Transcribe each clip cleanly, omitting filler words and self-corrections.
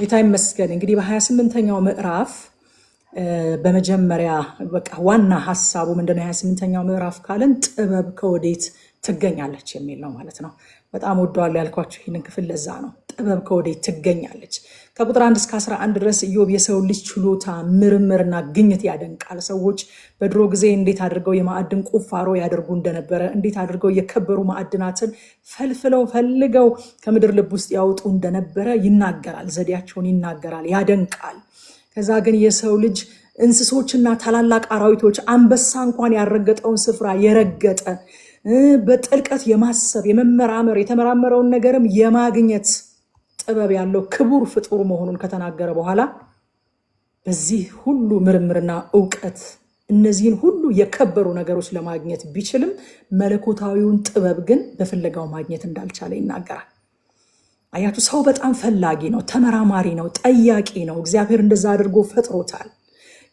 ጌታ ይመስገን። እንግዲህ በ28ኛው ምዕራፍ በመጀመሪያ በቃ ዋና ሐሳቡ ምንድነው? 28ኛው ምዕራፍ ካለን ጥበብ ከወዴት ትገኛለች የሚል ነው ማለት ነው። በጣም ወደዋለሁ ያልኳችሁ ይህንን ክፍል ለዛ ነው። ጥበብ ከወዴት ትገኛለች። ከቁጥር 1 እስከ 11 ድረስ ኢዮብ የሰው ልጅ ችሎታ፣ ምርምርና ግኝት ያደንቃል። ሰዎች በድሮ ጊዜ እንዴት አድርገው የማዕድን ቁፋሮ ያደርጉ እንደነበረ፣ እንዴት አድርገው የከበሩ ማዕድናትን ፈልፍለው ፈልገው ከምድር ልብ ውስጥ ያወጡ እንደነበረ ይናገራል። ዘዴያቸውን ይናገራል፣ ያደንቃል። ከዛ ግን የሰው ልጅ እንስሶችና ታላላቅ አራዊቶች አንበሳ እንኳን ያረገጠውን ስፍራ የረገጠ በጥልቀት የማሰብ የመመራመር የተመራመረውን ነገርም የማግኘት ጥበብ ያለው ክቡር ፍጡር መሆኑን ከተናገረ በኋላ በዚህ ሁሉ ምርምርና ዕውቀት እነዚህን ሁሉ የከበሩ ነገሮች ለማግኘት ቢችልም መለኮታዊውን ጥበብ ግን በፍለጋው ማግኘት እንዳልቻለ ይናገራል። አያችሁ፣ ሰው በጣም ፈላጊ ነው፣ ተመራማሪ ነው፣ ጠያቂ ነው። እግዚአብሔር እንደዛ አድርጎ ፈጥሮታል።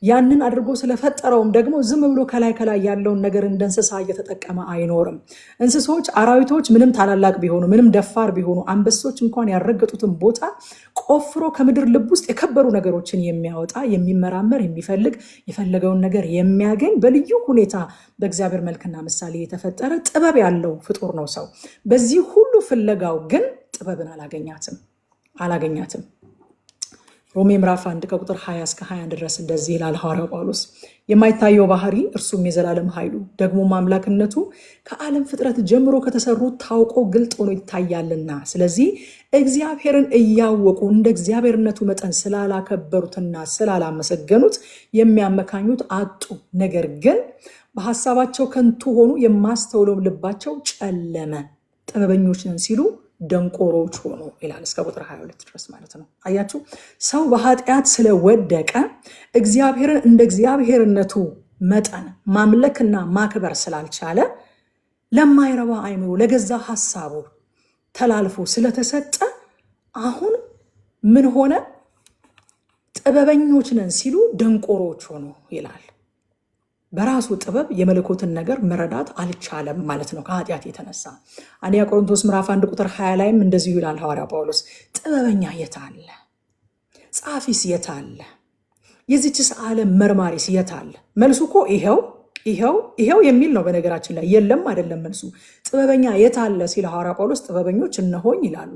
ያንን አድርጎ ስለፈጠረውም ደግሞ ዝም ብሎ ከላይ ያለውን ነገር እንደ እንስሳ እየተጠቀመ አይኖርም። እንስሶች፣ አራዊቶች ምንም ታላላቅ ቢሆኑ ምንም ደፋር ቢሆኑ አንበሶች እንኳን ያረገጡትን ቦታ ቆፍሮ ከምድር ልብ ውስጥ የከበሩ ነገሮችን የሚያወጣ የሚመራመር፣ የሚፈልግ የፈለገውን ነገር የሚያገኝ በልዩ ሁኔታ በእግዚአብሔር መልክና ምሳሌ የተፈጠረ ጥበብ ያለው ፍጡር ነው ሰው። በዚህ ሁሉ ፍለጋው ግን ጥበብን አላገኛትም። ሮሜ ምዕራፍ 1 ከቁጥር 20 እስከ 21 ድረስ እንደዚህ ይላል ሐዋርያው ጳውሎስ። የማይታየው ባህሪ እርሱም የዘላለም ኃይሉ ደግሞም አምላክነቱ ከዓለም ፍጥረት ጀምሮ ከተሰሩት ታውቆ ግልጥ ሆኖ ይታያልና፣ ስለዚህ እግዚአብሔርን እያወቁ እንደ እግዚአብሔርነቱ መጠን ስላላከበሩትና ስላላመሰገኑት የሚያመካኙት አጡ። ነገር ግን በሐሳባቸው ከንቱ ሆኑ፣ የማስተውለውም ልባቸው ጨለመ። ጥበበኞች ነን ሲሉ ደንቆሮች ሆኑ ይላል እስከ ቁጥር 22 ድረስ ማለት ነው። አያችሁ፣ ሰው በኃጢአት ስለወደቀ እግዚአብሔርን እንደ እግዚአብሔርነቱ መጠን ማምለክና ማክበር ስላልቻለ ለማይረባ አይምሮ ለገዛ ሐሳቡ ተላልፎ ስለተሰጠ አሁን ምን ሆነ? ጥበበኞች ነን ሲሉ ደንቆሮች ሆኑ ይላል። በራሱ ጥበብ የመለኮትን ነገር መረዳት አልቻለም ማለት ነው ከኃጢአት የተነሳ። አንደኛ ቆሮንቶስ ምዕራፍ 1 ቁጥር 20 ላይም እንደዚሁ ይላል ሐዋርያው ጳውሎስ፣ ጥበበኛ የት አለ? ጻፊስ የት አለ? የዚችስ ዓለም መርማሪስ የት አለ? መልሱ እኮ ይሄው የሚል ነው። በነገራችን ላይ የለም አይደለም መልሱ። ጥበበኛ የት አለ ሲል ሐዋርያው ጳውሎስ ጥበበኞች እነሆኝ ይላሉ።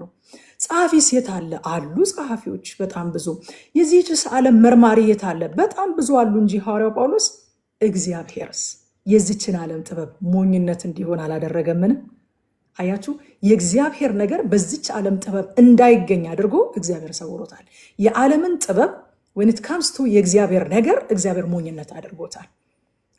ጻፊስ የት አለ? አሉ ጻፊዎች በጣም ብዙ። የዚችስ ዓለም መርማሪ የት አለ? በጣም ብዙ አሉ እንጂ ሐዋርያው ጳውሎስ እግዚአብሔርስ የዚችን ዓለም ጥበብ ሞኝነት እንዲሆን አላደረገምን? አያችሁ፣ የእግዚአብሔር ነገር በዚች ዓለም ጥበብ እንዳይገኝ አድርጎ እግዚአብሔር ሰውሮታል። የዓለምን ጥበብ when it comes to የእግዚአብሔር ነገር እግዚአብሔር ሞኝነት አድርጎታል።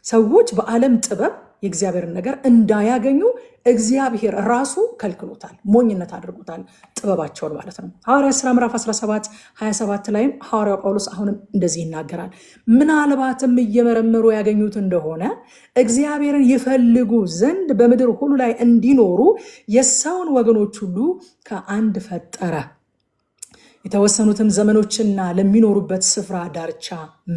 ሰዎች በዓለም ጥበብ የእግዚአብሔርን ነገር እንዳያገኙ እግዚአብሔር ራሱ ከልክሎታል፣ ሞኝነት አድርጎታል ጥበባቸውን ማለት ነው። ሐዋርያት ሥራ ምዕራፍ 17 27 ላይም ሐዋርያው ጳውሎስ አሁንም እንደዚህ ይናገራል። ምናልባትም እየመረመሩ ያገኙት እንደሆነ እግዚአብሔርን ይፈልጉ ዘንድ በምድር ሁሉ ላይ እንዲኖሩ የሰውን ወገኖች ሁሉ ከአንድ ፈጠረ፣ የተወሰኑትም ዘመኖችና ለሚኖሩበት ስፍራ ዳርቻ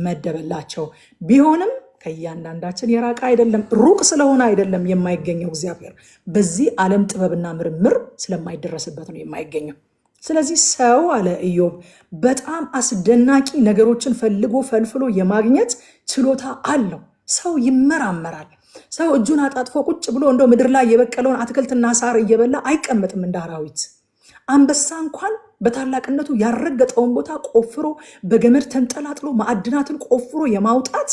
መደበላቸው። ቢሆንም ከእያንዳንዳችን የራቀ አይደለም፣ ሩቅ ስለሆነ አይደለም የማይገኘው። እግዚአብሔር በዚህ ዓለም ጥበብና ምርምር ስለማይደረስበት ነው የማይገኘው። ስለዚህ ሰው አለ ኢዮብ በጣም አስደናቂ ነገሮችን ፈልጎ ፈልፍሎ የማግኘት ችሎታ አለው። ሰው ይመራመራል። ሰው እጁን አጣጥፎ ቁጭ ብሎ እንደው ምድር ላይ የበቀለውን አትክልትና ሳር እየበላ አይቀመጥም እንደ አራዊት። አንበሳ እንኳን በታላቅነቱ ያረገጠውን ቦታ ቆፍሮ በገመድ ተንጠላጥሎ ማዕድናትን ቆፍሮ የማውጣት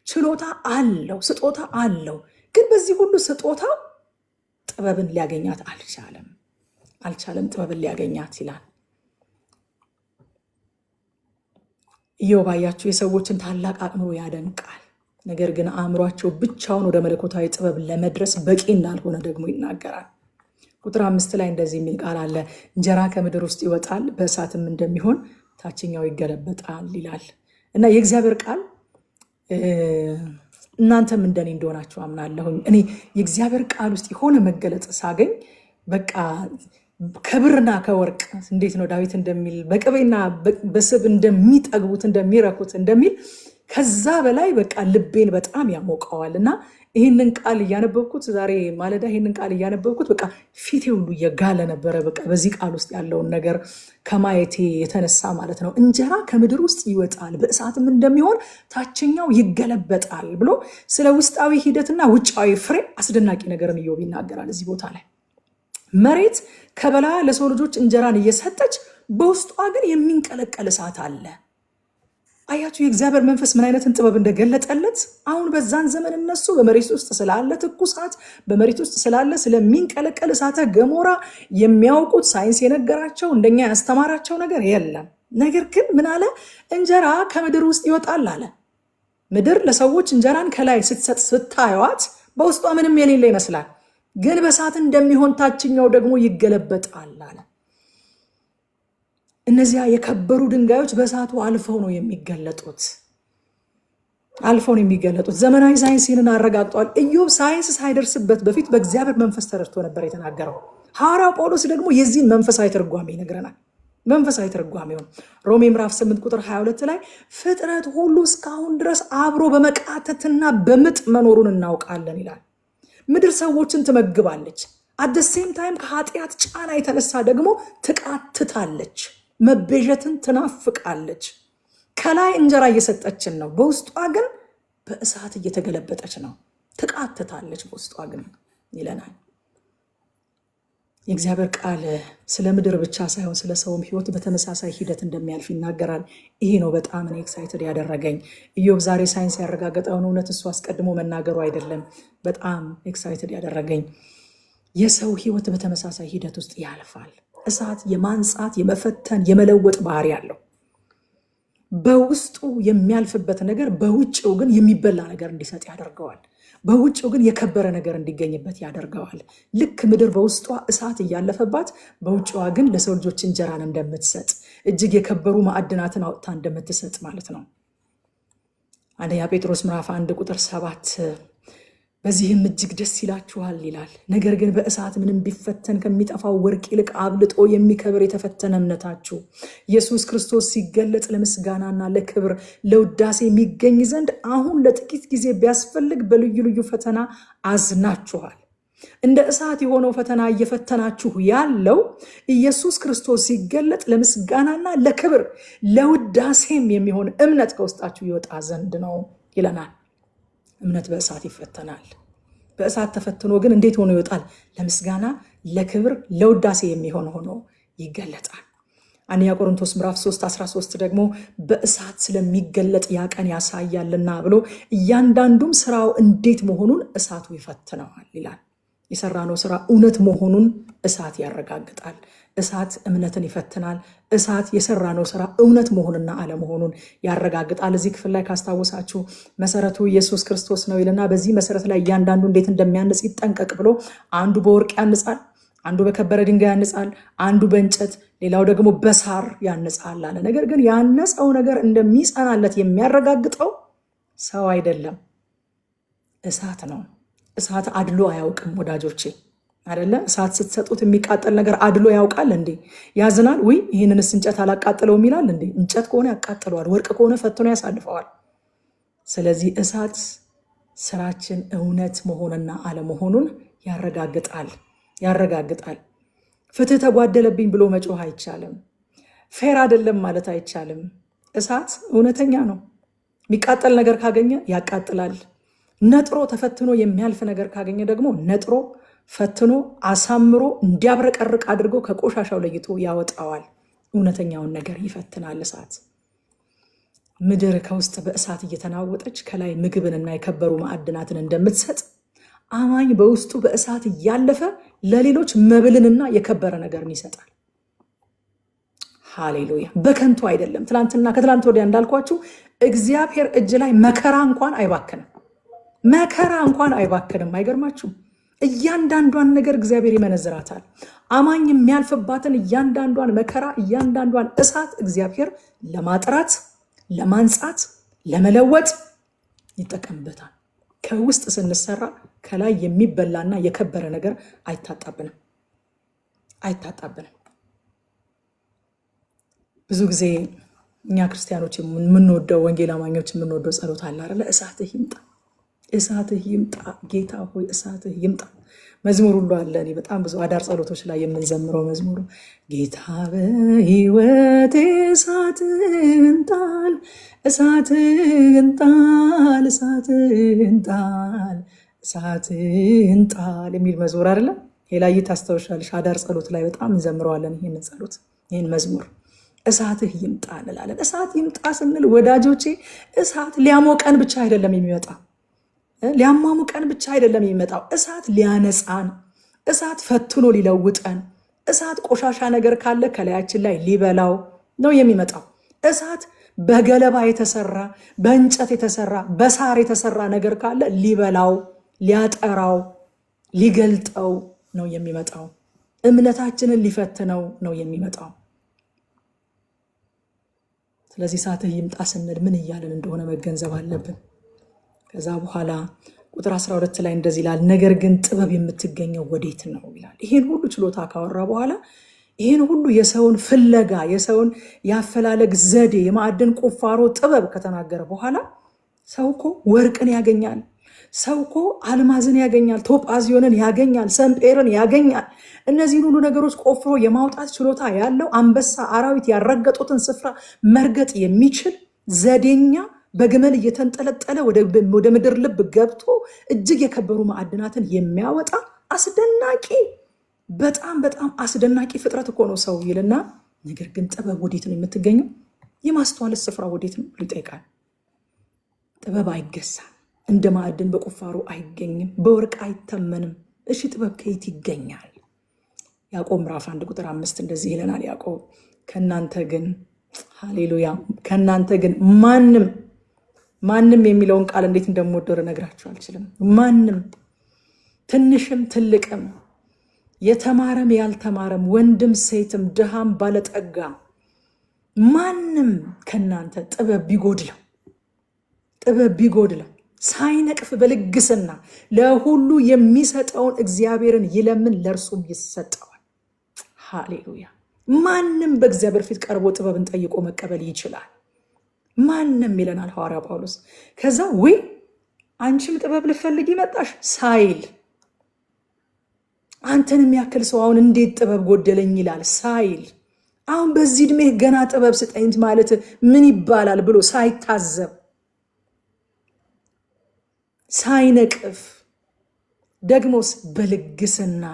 ችሎታ አለው፣ ስጦታ አለው። ግን በዚህ ሁሉ ስጦታው ጥበብን ሊያገኛት አልቻለም። ጥበብን ሊያገኛት ይላል ኢዮብ። አያችሁ፣ የሰዎችን ታላቅ አእምሮ ያደንቃል። ነገር ግን አእምሯቸው ብቻውን ወደ መለኮታዊ ጥበብ ለመድረስ በቂ እንዳልሆነ ደግሞ ይናገራል። ቁጥር 5 ላይ እንደዚህ የሚል ቃል አለ፣ እንጀራ ከምድር ውስጥ ይወጣል በእሳትም እንደሚሆን ታችኛው ይገለበጣል ይላል እና የእግዚአብሔር ቃል እናንተም እንደኔ እንደሆናችሁ አምናለሁኝ። እኔ የእግዚአብሔር ቃል ውስጥ የሆነ መገለጽ ሳገኝ በቃ ከብርና ከወርቅ እንዴት ነው ዳዊት እንደሚል በቅቤና በስብ እንደሚጠግቡት እንደሚረኩት እንደሚል ከዛ በላይ በቃ ልቤን በጣም ያሞቀዋልና ይህንን ቃል እያነበብኩት ዛሬ ማለዳ ይህንን ቃል እያነበብኩት በቃ ፊቴ ሁሉ እየጋለ ነበረ። በቃ በዚህ ቃል ውስጥ ያለውን ነገር ከማየቴ የተነሳ ማለት ነው። እንጀራ ከምድር ውስጥ ይወጣል በእሳትም እንደሚሆን ታችኛው ይገለበጣል ብሎ ስለ ውስጣዊ ሂደትና ውጫዊ ፍሬ አስደናቂ ነገርን ኢዮብ ይናገራል እዚህ ቦታ ላይ። መሬት ከበላያ ለሰው ልጆች እንጀራን እየሰጠች በውስጧ ግን የሚንቀለቀል እሳት አለ። አያችሁ የእግዚአብሔር መንፈስ ምን አይነትን ጥበብ እንደገለጠለት። አሁን በዛን ዘመን እነሱ በመሬት ውስጥ ስላለ ትኩሳት፣ በመሬት ውስጥ ስላለ ስለሚንቀለቀል እሳተ ገሞራ የሚያውቁት ሳይንስ የነገራቸው እንደኛ ያስተማራቸው ነገር የለም። ነገር ግን ምን አለ? እንጀራ ከምድር ውስጥ ይወጣል አለ። ምድር ለሰዎች እንጀራን ከላይ ስትሰጥ ስታዩት በውስጧ ምንም የሌለ ይመስላል፣ ግን በእሳት እንደሚሆን ታችኛው ደግሞ ይገለበጣል አለ። እነዚያ የከበሩ ድንጋዮች በእሳቱ አልፈው ነው የሚገለጡት። ዘመናዊ ሳይንስ ይህንን አረጋግጧል። ኢዮብ ሳይንስ ሳይደርስበት በፊት በእግዚአብሔር መንፈስ ተረድቶ ነበር የተናገረው። ሐዋርያው ጳውሎስ ደግሞ የዚህን መንፈሳዊ ትርጓሜ ይነግረናል። መንፈሳዊ ትርጓሜውን ሮሜ ምዕራፍ 8 ቁጥር 22 ላይ ፍጥረት ሁሉ እስካሁን ድረስ አብሮ በመቃተትና በምጥ መኖሩን እናውቃለን ይላል። ምድር ሰዎችን ትመግባለች፣ አት ሴም ታይም ከኃጢአት ጫና የተነሳ ደግሞ ትቃትታለች፣ መቤዠትን ትናፍቃለች። ከላይ እንጀራ እየሰጠችን ነው፣ በውስጧ ግን በእሳት እየተገለበጠች ነው፣ ትቃትታለች በውስጧ ግን ይለናል። የእግዚአብሔር ቃል ስለ ምድር ብቻ ሳይሆን ስለ ሰውም ሕይወት በተመሳሳይ ሂደት እንደሚያልፍ ይናገራል። ይሄ ነው በጣም እኔ ኤክሳይትድ ያደረገኝ። ኢዮብ ዛሬ ሳይንስ ያረጋገጠውን እውነት እሱ አስቀድሞ መናገሩ አይደለም በጣም ኤክሳይትድ ያደረገኝ። የሰው ሕይወት በተመሳሳይ ሂደት ውስጥ ያልፋል። እሳት የማንጻት የመፈተን የመለወጥ ባህሪ ያለው በውስጡ የሚያልፍበት ነገር በውጭው ግን የሚበላ ነገር እንዲሰጥ ያደርገዋል። በውጭው ግን የከበረ ነገር እንዲገኝበት ያደርገዋል። ልክ ምድር በውስጧ እሳት እያለፈባት በውጭዋ ግን ለሰው ልጆች እንጀራን እንደምትሰጥ እጅግ የከበሩ ማዕድናትን አውጥታ እንደምትሰጥ ማለት ነው። አንደኛ ጴጥሮስ ምዕራፍ 1 ቁጥር 7 በዚህም እጅግ ደስ ይላችኋል ይላል። ነገር ግን በእሳት ምንም ቢፈተን ከሚጠፋው ወርቅ ይልቅ አብልጦ የሚከብር የተፈተነ እምነታችሁ ኢየሱስ ክርስቶስ ሲገለጥ ለምስጋናና ለክብር ለውዳሴ የሚገኝ ዘንድ አሁን ለጥቂት ጊዜ ቢያስፈልግ በልዩ ልዩ ፈተና አዝናችኋል። እንደ እሳት የሆነው ፈተና እየፈተናችሁ ያለው ኢየሱስ ክርስቶስ ሲገለጥ ለምስጋናና ለክብር ለውዳሴም የሚሆን እምነት ከውስጣችሁ ይወጣ ዘንድ ነው ይለናል። እምነት በእሳት ይፈተናል። በእሳት ተፈትኖ ግን እንዴት ሆኖ ይወጣል? ለምስጋና ለክብር ለውዳሴ የሚሆን ሆኖ ይገለጣል። አንደኛ ቆሮንቶስ ምዕራፍ 3:13 ደግሞ በእሳት ስለሚገለጥ ያ ቀን ያሳያልና ብሎ እያንዳንዱም ስራው እንዴት መሆኑን እሳቱ ይፈትነዋል ይላል። የሰራነው ስራ እውነት መሆኑን እሳት ያረጋግጣል። እሳት እምነትን ይፈትናል። እሳት የሰራነው ስራ እውነት መሆንና አለመሆኑን ያረጋግጣል። እዚህ ክፍል ላይ ካስታወሳችሁ መሰረቱ ኢየሱስ ክርስቶስ ነው ይልና በዚህ መሰረት ላይ እያንዳንዱ እንዴት እንደሚያንጽ ይጠንቀቅ ብሎ አንዱ በወርቅ ያንጻል፣ አንዱ በከበረ ድንጋይ ያንጻል፣ አንዱ በእንጨት ሌላው ደግሞ በሳር ያንጻል አለ። ነገር ግን ያነጸው ነገር እንደሚጸናለት የሚያረጋግጠው ሰው አይደለም፣ እሳት ነው። እሳት አድሎ አያውቅም ወዳጆቼ፣ አይደለ? እሳት ስትሰጡት የሚቃጠል ነገር አድሎ ያውቃል እንዴ? ያዝናል? ውይ ይህንንስ እንጨት አላቃጥለውም ይላል እንዴ? እንጨት ከሆነ ያቃጥለዋል፣ ወርቅ ከሆነ ፈትኖ ያሳልፈዋል። ስለዚህ እሳት ስራችን እውነት መሆንና አለመሆኑን ያረጋግጣል። ፍትህ ተጓደለብኝ ብሎ መጮህ አይቻልም። ፌር አይደለም ማለት አይቻልም። እሳት እውነተኛ ነው። የሚቃጠል ነገር ካገኘ ያቃጥላል። ነጥሮ ተፈትኖ የሚያልፍ ነገር ካገኘ ደግሞ ነጥሮ ፈትኖ አሳምሮ እንዲያብረቀርቅ አድርጎ ከቆሻሻው ለይቶ ያወጣዋል። እውነተኛውን ነገር ይፈትናል እሳት። ምድር ከውስጥ በእሳት እየተናወጠች ከላይ ምግብንና የከበሩ ማዕድናትን እንደምትሰጥ አማኝ በውስጡ በእሳት እያለፈ ለሌሎች መብልንና የከበረ ነገርን ይሰጣል። ሃሌሉያ! በከንቱ አይደለም። ትላንትና ከትላንት ወዲያ እንዳልኳችሁ እግዚአብሔር እጅ ላይ መከራ እንኳን አይባክንም። አይገርማችሁም? እያንዳንዷን ነገር እግዚአብሔር ይመነዝራታል። አማኝ የሚያልፍባትን እያንዳንዷን መከራ፣ እያንዳንዷን እሳት እግዚአብሔር ለማጥራት፣ ለማንጻት፣ ለመለወጥ ይጠቀምበታል። ከውስጥ ስንሰራ ከላይ የሚበላና የከበረ ነገር አይታጣብንም። ብዙ ጊዜ እኛ ክርስቲያኖች የምንወደው ወንጌል አማኞች የምንወደው ጸሎት አለ አይደለ? እሳትህ ይምጣ፣ እሳትህ ይምጣ፣ ጌታ ሆይ እሳትህ ይምጣ። መዝሙር ሁሉ አለ። እኔ በጣም ብዙ አዳር ጸሎቶች ላይ የምንዘምረው መዝሙሩ ጌታ በሕይወቴ እሳትህን ጣል፣ እሳትህን ጣል፣ እሳትህን ጣል፣ እሳትህን ጣል የሚል መዝሙር አይደለ? ሌላዬ ታስታውሻለሽ? አዳር ጸሎት ላይ በጣም እንዘምረዋለን ይህንን ጸሎት፣ ይህን መዝሙር እሳትህ ይምጣ እንላለን። እሳት ይምጣ ስንል ወዳጆቼ እሳት ሊያሞቀን ብቻ አይደለም የሚመጣው፣ ሊያሟሙቀን ብቻ አይደለም የሚመጣው። እሳት ሊያነጻን፣ እሳት ፈትኖ ሊለውጠን፣ እሳት ቆሻሻ ነገር ካለ ከላያችን ላይ ሊበላው ነው የሚመጣው። እሳት በገለባ የተሰራ በእንጨት የተሰራ በሳር የተሰራ ነገር ካለ ሊበላው፣ ሊያጠራው፣ ሊገልጠው ነው የሚመጣው። እምነታችንን ሊፈትነው ነው የሚመጣው። ስለዚህ እሳትህ ይምጣ ስንል ምን እያለን እንደሆነ መገንዘብ አለብን። ከዛ በኋላ ቁጥር 12 ላይ እንደዚህ ይላል፣ ነገር ግን ጥበብ የምትገኘው ወዴት ነው ይላል። ይህን ሁሉ ችሎታ ካወራ በኋላ ይህን ሁሉ የሰውን ፍለጋ የሰውን ያፈላለግ ዘዴ የማዕድን ቁፋሮ ጥበብ ከተናገረ በኋላ ሰው እኮ ወርቅን ያገኛል፣ ሰው እኮ አልማዝን ያገኛል፣ ቶጳዚዮንን ያገኛል፣ ሰምጴርን ያገኛል። እነዚህን ሁሉ ነገሮች ቆፍሮ የማውጣት ችሎታ ያለው አንበሳ አራዊት ያረገጡትን ስፍራ መርገጥ የሚችል ዘዴኛ በግመል እየተንጠለጠለ ወደ ምድር ልብ ገብቶ እጅግ የከበሩ ማዕድናትን የሚያወጣ አስደናቂ በጣም በጣም አስደናቂ ፍጥረት እኮ ነው ሰው ይልና፣ ነገር ግን ጥበብ ወዴት ነው የምትገኘው? የማስተዋልስ ስፍራ ወዴት ነው ይጠይቃል። ጥበብ አይገሳም፣ እንደ ማዕድን በቁፋሮ አይገኝም፣ በወርቅ አይተመንም። እሺ ጥበብ ከየት ይገኛል? ያዕቆብ ምዕራፍ 1 ቁጥር 5 እንደዚህ ይለናል። ያዕቆብ ከእናንተ ግን ሃሌሉያ፣ ከእናንተ ግን ማንም የሚለውን ቃል እንዴት እንደምወደው ልነግራችሁ አልችልም። ማንም ትንሽም ትልቅም የተማረም ያልተማረም ወንድም ሴትም ድሃም ባለጠጋም ማንም ከእናንተ ጥበብ ቢጎድለው ሳይነቅፍ በልግስና ለሁሉ የሚሰጠውን እግዚአብሔርን ይለምን ለእርሱም ይሰጠዋል። ሃሌሉያ። ማንም በእግዚአብሔር ፊት ቀርቦ ጥበብን ጠይቆ መቀበል ይችላል። ማንም ይለናል ሐዋርያ ጳውሎስ። ከዛ ወይ አንቺም ጥበብ ልፈልግ ይመጣሽ ሳይል አንተን የሚያክል ሰው አሁን እንዴት ጥበብ ጎደለኝ ይላል ሳይል፣ አሁን በዚህ ዕድሜ ገና ጥበብ ስጠኝ ማለት ምን ይባላል ብሎ ሳይታዘብ ሳይነቅፍ ደግሞስ በልግስና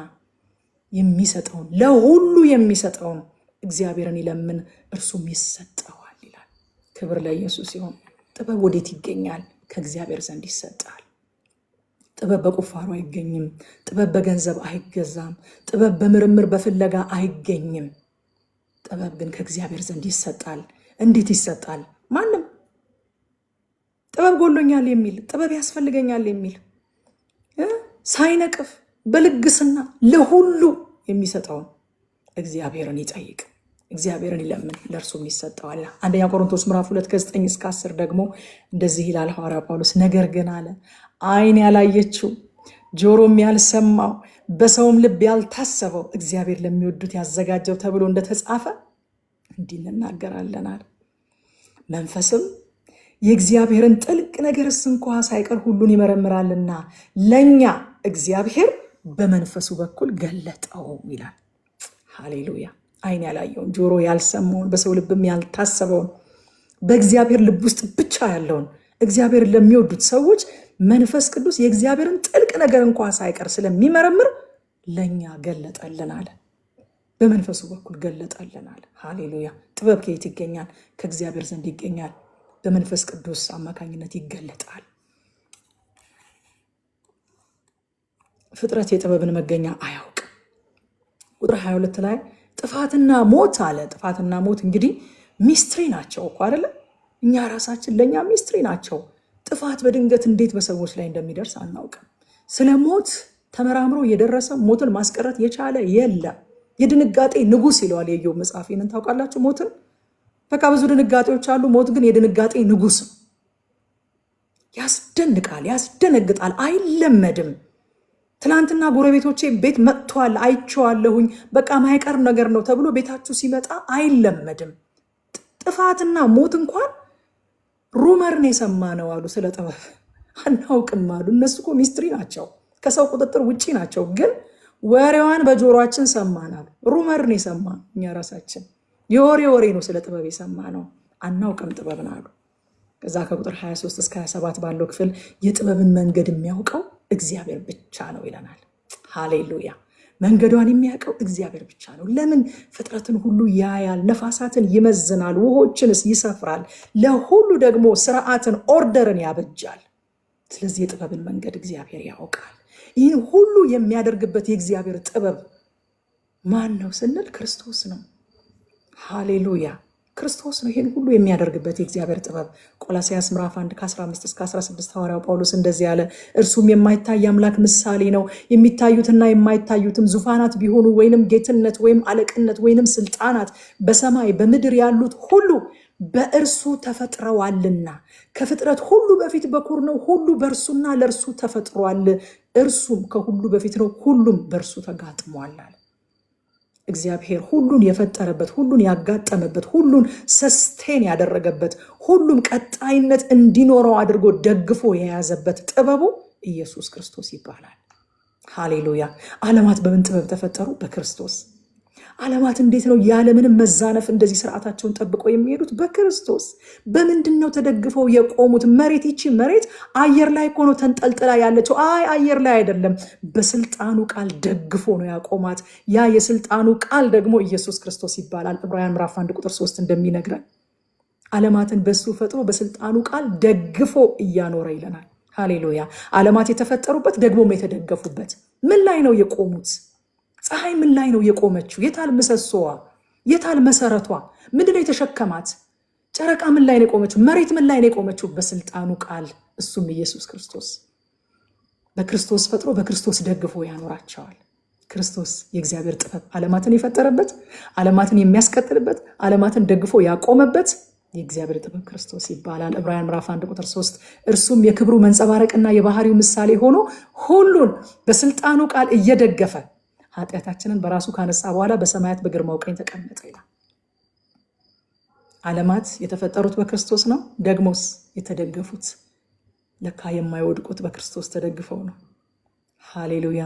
የሚሰጠውን ለሁሉ የሚሰጠውን እግዚአብሔርን ይለምን እርሱም ይሰጠዋል ይላል። ክብር ለኢየሱስ ሲሆን ጥበብ ወዴት ይገኛል? ከእግዚአብሔር ዘንድ ይሰጣል። ጥበብ በቁፋሮ አይገኝም። ጥበብ በገንዘብ አይገዛም። ጥበብ በምርምር በፍለጋ አይገኝም። ጥበብ ግን ከእግዚአብሔር ዘንድ ይሰጣል። እንዴት ይሰጣል? ማንም ጥበብ ጎሎኛል የሚል ጥበብ ያስፈልገኛል የሚል ሳይነቅፍ በልግስና ለሁሉ የሚሰጠውን እግዚአብሔርን ይጠይቅ፣ እግዚአብሔርን ይለምን ለእርሱም ይሰጠዋል። አንደኛ ቆሮንቶስ ምዕራፍ 2 ከ9 እስከ 10 ደግሞ እንደዚህ ይላል ሐዋርያ ጳውሎስ፣ ነገር ግን አለ ዓይን ያላየችው ጆሮም ያልሰማው በሰውም ልብ ያልታሰበው እግዚአብሔር ለሚወዱት ያዘጋጀው ተብሎ እንደተጻፈ እንዲህ እንናገራለናል። መንፈስም የእግዚአብሔርን ጥልቅ ነገርስ እንኳ ሳይቀር ሁሉን ይመረምራልና ለእኛ እግዚአብሔር በመንፈሱ በኩል ገለጠው ይላል። ሃሌሉያ። ዓይን ያላየውን ጆሮ ያልሰማውን በሰው ልብም ያልታሰበውን በእግዚአብሔር ልብ ውስጥ ብቻ ያለውን እግዚአብሔር ለሚወዱት ሰዎች መንፈስ ቅዱስ የእግዚአብሔርን ጥልቅ ነገር እንኳ ሳይቀር ስለሚመረምር ለእኛ ገለጠልን አለ። በመንፈሱ በኩል ገለጠልን አለ። ሃሌሉያ። ጥበብ ከየት ይገኛል? ከእግዚአብሔር ዘንድ ይገኛል። በመንፈስ ቅዱስ አማካኝነት ይገለጣል። ፍጥረት የጥበብን መገኛ አያውቅም። ቁጥር 22 ላይ ጥፋትና ሞት አለ። ጥፋትና ሞት እንግዲህ ሚስትሪ ናቸው እኮ አይደለ? እኛ ራሳችን ለእኛ ሚስትሪ ናቸው። ጥፋት በድንገት እንዴት በሰዎች ላይ እንደሚደርስ አናውቅም። ስለ ሞት ተመራምሮ የደረሰ ሞትን ማስቀረት የቻለ የለም። የድንጋጤ ንጉሥ ይለዋል የኢዮብ መጽሐፍ። ይህንን ታውቃላችሁ? ሞትን በቃ ብዙ ድንጋጤዎች አሉ። ሞት ግን የድንጋጤ ንጉሥ ነው። ያስደንቃል፣ ያስደነግጣል፣ አይለመድም። ትናንትና ጎረቤቶቼ ቤት መጥቷል አይቼዋለሁኝ፣ በቃ ማይቀር ነገር ነው ተብሎ ቤታችሁ ሲመጣ አይለመድም። ጥፋትና ሞት እንኳን ሩመርን የሰማነው አሉ። ስለ ጥበብ አናውቅም አሉ። እነሱ እኮ ሚስትሪ ናቸው፣ ከሰው ቁጥጥር ውጪ ናቸው። ግን ወሬዋን በጆሮአችን ሰማናል። ሩመርን የሰማነው እኛ ራሳችን የወሬ ነው ስለ ጥበብ የሰማነው፣ አናውቅም ጥበብን አሉ። ከዛ ከቁጥር 23 እስከ 27 ባለው ክፍል የጥበብን መንገድ የሚያውቀው እግዚአብሔር ብቻ ነው ይለናል። ሃሌሉያ! መንገዷን የሚያውቀው እግዚአብሔር ብቻ ነው። ለምን? ፍጥረትን ሁሉ ያያል፣ ነፋሳትን ይመዝናል፣ ውሆችንስ ይሰፍራል፣ ለሁሉ ደግሞ ስርዓትን ኦርደርን ያበጃል። ስለዚህ የጥበብን መንገድ እግዚአብሔር ያውቃል። ይህን ሁሉ የሚያደርግበት የእግዚአብሔር ጥበብ ማን ነው ስንል ክርስቶስ ነው። ሃሌሉያ! ክርስቶስ ነው ይህን ሁሉ የሚያደርግበት የእግዚአብሔር ጥበብ። ቆላስይስ ምዕራፍ 1 ከ15 እስከ 16 ሐዋርያው ጳውሎስ እንደዚህ ያለ፣ እርሱም የማይታይ አምላክ ምሳሌ ነው፣ የሚታዩትና የማይታዩትም ዙፋናት ቢሆኑ ወይንም ጌትነት ወይም አለቅነት ወይንም ስልጣናት በሰማይ በምድር ያሉት ሁሉ በእርሱ ተፈጥረዋልና፣ ከፍጥረት ሁሉ በፊት በኩር ነው፣ ሁሉ በእርሱና ለእርሱ ተፈጥሯል፣ እርሱም ከሁሉ በፊት ነው፣ ሁሉም በእርሱ ተጋጥሟል አለ። እግዚአብሔር ሁሉን የፈጠረበት፣ ሁሉን ያጋጠመበት፣ ሁሉን ሰስቴን ያደረገበት፣ ሁሉም ቀጣይነት እንዲኖረው አድርጎ ደግፎ የያዘበት ጥበቡ ኢየሱስ ክርስቶስ ይባላል። ሃሌሉያ! ዓለማት በምን ጥበብ ተፈጠሩ? በክርስቶስ። ዓለማት እንዴት ነው ያለምንም መዛነፍ እንደዚህ ስርዓታቸውን ጠብቀው የሚሄዱት? በክርስቶስ። በምንድን ነው ተደግፈው የቆሙት? መሬት፣ ይቺ መሬት አየር ላይ እኮ ነው ተንጠልጥላ ያለችው። አየር ላይ አይደለም፣ በስልጣኑ ቃል ደግፎ ነው ያቆማት። ያ የስልጣኑ ቃል ደግሞ ኢየሱስ ክርስቶስ ይባላል። ዕብራውያን ምዕራፍ 1 ቁጥር 3 እንደሚነግረን ዓለማትን በሱ ፈጥሮ በስልጣኑ ቃል ደግፎ እያኖረ ይለናል። ሃሌሉያ! ዓለማት የተፈጠሩበት ደግሞም የተደገፉበት ምን ላይ ነው የቆሙት? ፀሐይ ምን ላይ ነው የቆመችው? የታል ምሰሶዋ? የታል መሰረቷ? ምንድን ነው የተሸከማት? ጨረቃ ምን ላይ ነው የቆመችው? መሬት ምን ላይ ነው የቆመችው? በስልጣኑ ቃል፣ እሱም ኢየሱስ ክርስቶስ። በክርስቶስ ፈጥሮ በክርስቶስ ደግፎ ያኖራቸዋል። ክርስቶስ የእግዚአብሔር ጥበብ፣ ዓለማትን የፈጠረበት፣ ዓለማትን የሚያስቀጥልበት፣ ዓለማትን ደግፎ ያቆመበት የእግዚአብሔር ጥበብ ክርስቶስ ይባላል። ዕብራውያን ምዕራፍ 1 ቁጥር 3 እርሱም የክብሩ መንጸባረቅና የባህሪው ምሳሌ ሆኖ ሁሉን በስልጣኑ ቃል እየደገፈ ኃጢአታችንን በራሱ ካነሳ በኋላ በሰማያት በግርማው ቀኝ ተቀመጠ ይላል። ዓለማት የተፈጠሩት በክርስቶስ ነው። ደግሞስ የተደገፉት ለካ የማይወድቁት በክርስቶስ ተደግፈው ነው። ሃሌሉያ!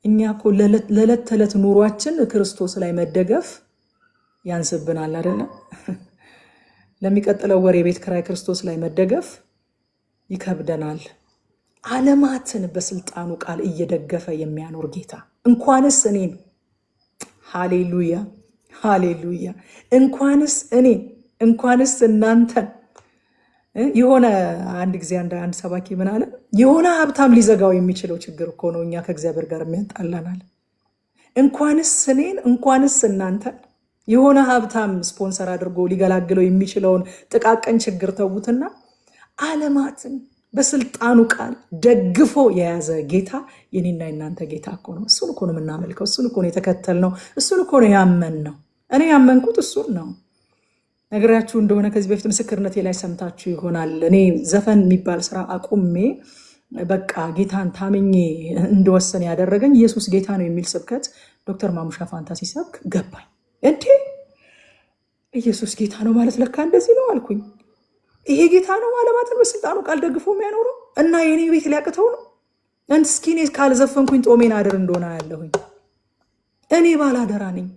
እኛ እኮ ለዕለት ተዕለት ኑሯችን ክርስቶስ ላይ መደገፍ ያንስብናል አይደለም? ለሚቀጥለው ወር የቤት ኪራይ ክርስቶስ ላይ መደገፍ ይከብደናል። ዓለማትን በስልጣኑ ቃል እየደገፈ የሚያኖር ጌታ እንኳንስ እኔን፣ ሃሌሉያ ሃሌሉያ፣ እንኳንስ እኔን እንኳንስ እናንተን። የሆነ አንድ ጊዜ አንድ ሰባኪ ምን አለ? የሆነ ሀብታም ሊዘጋው የሚችለው ችግር እኮ ነው እኛ ከእግዚአብሔር ጋር የሚያጣላናል። እንኳንስ እኔን እንኳንስ እናንተን የሆነ ሀብታም ስፖንሰር አድርጎ ሊገላግለው የሚችለውን ጥቃቅን ችግር ተዉትና ዓለማትን በስልጣኑ ቃል ደግፎ የያዘ ጌታ የኔና የናንተ ጌታ እኮ ነው። እሱን እኮ ነው የምናመልከው፣ እሱን እኮ ነው የተከተልነው፣ እሱን እኮ ነው ያመንነው። እኔ ያመንኩት እሱን ነው። ነግራችሁ እንደሆነ ከዚህ በፊት ምስክርነቴ ላይ ሰምታችሁ ይሆናል። እኔ ዘፈን የሚባል ስራ አቁሜ በቃ ጌታን ታምኜ እንደወሰን ያደረገኝ ኢየሱስ ጌታ ነው የሚል ስብከት ዶክተር ማሙሻ ፋንታ ሲሰብክ ገባኝ። እንዴ ኢየሱስ ጌታ ነው ማለት ለካ እንደዚህ ነው አልኩኝ። ይሄ ጌታ ነው ዓለማትን በስልጣኑ ቃል ደግፎ የሚያኖረው እና የኔ ቤት ሊያቅተው ነው? እስኪ እኔ ካልዘፈንኩኝ ጦሜን አድር እንደሆነ ያለሁኝ እኔ ባላደራ ነኝ።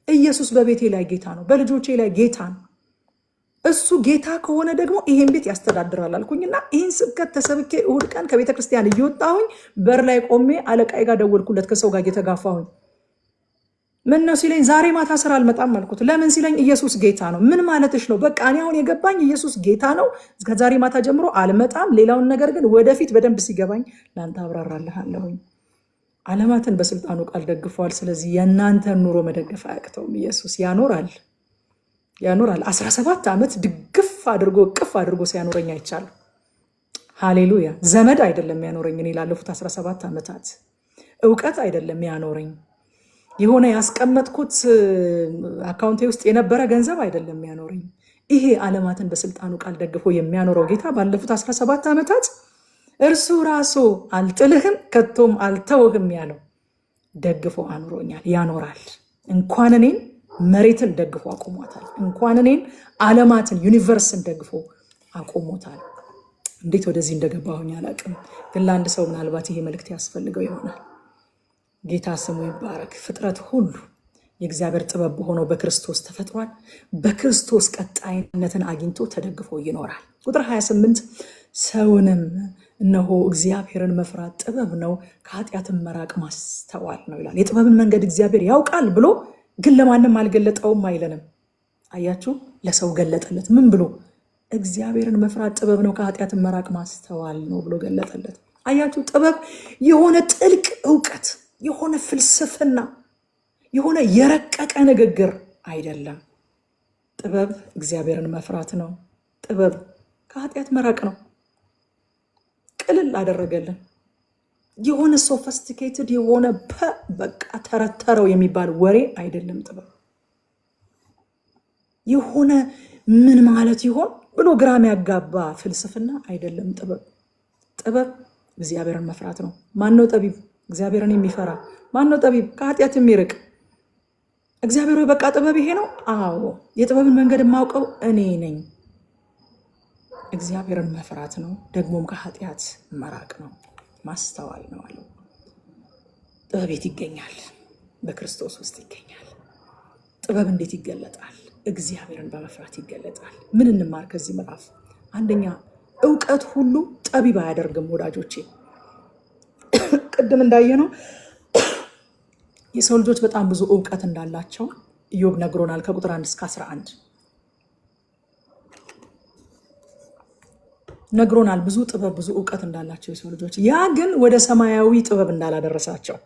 ኢየሱስ በቤቴ ላይ ጌታ ነው፣ በልጆቼ ላይ ጌታ ነው። እሱ ጌታ ከሆነ ደግሞ ይሄን ቤት ያስተዳድራል አልኩኝና ይህን ስብከት ተሰብኬ እሁድ ቀን ከቤተ ክርስቲያን እየወጣሁኝ በር ላይ ቆሜ አለቃዬ ጋር ደወልኩለት፣ ከሰው ጋር እየተጋፋሁኝ። ምን ነው ሲለኝ ዛሬ ማታ ስራ አልመጣም አልኩት። ለምን ሲለኝ ኢየሱስ ጌታ ነው። ምን ማለትሽ ነው? በቃ እኔ አሁን የገባኝ ኢየሱስ ጌታ ነው፣ ከዛሬ ማታ ጀምሮ አልመጣም። ሌላውን ነገር ግን ወደፊት በደንብ ሲገባኝ ለአንተ አብራራልሃለሁኝ። ዓለማትን በስልጣኑ ቃል ደግፈዋል። ስለዚህ የእናንተን ኑሮ መደገፍ አያቅተውም። ኢየሱስ ያኖራል። 17 ዓመት ድግፍ አድርጎ እቅፍ አድርጎ ሲያኖረኝ አይቻለሁ። ሃሌሉያ! ዘመድ አይደለም ያኖረኝ። እኔ ላለፉት 17 ዓመታት እውቀት አይደለም ያኖረኝ። የሆነ ያስቀመጥኩት አካውንቴ ውስጥ የነበረ ገንዘብ አይደለም ያኖረኝ። ይሄ ዓለማትን በስልጣኑ ቃል ደግፎ የሚያኖረው ጌታ ባለፉት 17 ዓመታት እርሱ ራሱ አልጥልህም ከቶም አልተውህም ያለው ደግፎ አኑሮኛል፣ ያኖራል። እንኳን እኔን መሬትን ደግፎ አቆሟታል። እንኳን እኔን ዓለማትን ዩኒቨርስን ደግፎ አቆሞታል። እንዴት ወደዚህ እንደገባሁኝ አላውቅም፣ ግን ለአንድ ሰው ምናልባት ይሄ መልእክት ያስፈልገው ይሆናል። ጌታ ስሙ ይባረክ። ፍጥረት ሁሉ የእግዚአብሔር ጥበብ ሆኖ በክርስቶስ ተፈጥሯል። በክርስቶስ ቀጣይነትን አግኝቶ ተደግፎ ይኖራል። ቁጥር 28 ሰውንም እነሆ እግዚአብሔርን መፍራት ጥበብ ነው፣ ከኃጢአትን መራቅ ማስተዋል ነው ይላል። የጥበብን መንገድ እግዚአብሔር ያውቃል ብሎ ግን ለማንም አልገለጠውም አይለንም። አያችሁ፣ ለሰው ገለጠለት። ምን ብሎ? እግዚአብሔርን መፍራት ጥበብ ነው፣ ከኃጢአትን መራቅ ማስተዋል ነው ብሎ ገለጠለት። አያችሁ፣ ጥበብ የሆነ ጥልቅ እውቀት፣ የሆነ ፍልስፍና፣ የሆነ የረቀቀ ንግግር አይደለም። ጥበብ እግዚአብሔርን መፍራት ነው። ጥበብ ከኃጢአት መራቅ ነው። ቅልል አደረገልን። የሆነ ሶፊስቲኬትድ የሆነ በቃ ተረተረው የሚባል ወሬ አይደለም። ጥበብ የሆነ ምን ማለት ይሆን ብሎ ግራም ያጋባ ፍልስፍና አይደለም። ጥበብ እግዚአብሔርን መፍራት ነው። ማን ነው ጠቢብ? እግዚአብሔርን የሚፈራ ማን ነው ጠቢብ? ከኃጢአት የሚርቅ እግዚአብሔር ሆይ በቃ ጥበብ ይሄ ነው። አዎ የጥበብን መንገድ የማውቀው እኔ ነኝ። እግዚአብሔርን መፍራት ነው፣ ደግሞም ከኃጢአት መራቅ ነው፣ ማስተዋል ነው አለው። ጥበብ የት ይገኛል? በክርስቶስ ውስጥ ይገኛል። ጥበብ እንዴት ይገለጣል? እግዚአብሔርን በመፍራት ይገለጣል። ምን እንማር ከዚህ ምዕራፍ? አንደኛ እውቀት ሁሉ ጠቢብ አያደርግም ወዳጆቼ። ቅድም እንዳየነው የሰው ልጆች በጣም ብዙ እውቀት እንዳላቸው ኢዮብ ነግሮናል። ከቁጥር 1 እስከ 11 ነግሮናል። ብዙ ጥበብ፣ ብዙ እውቀት እንዳላቸው የሰው ልጆች፣ ያ ግን ወደ ሰማያዊ ጥበብ እንዳላደረሳቸው፣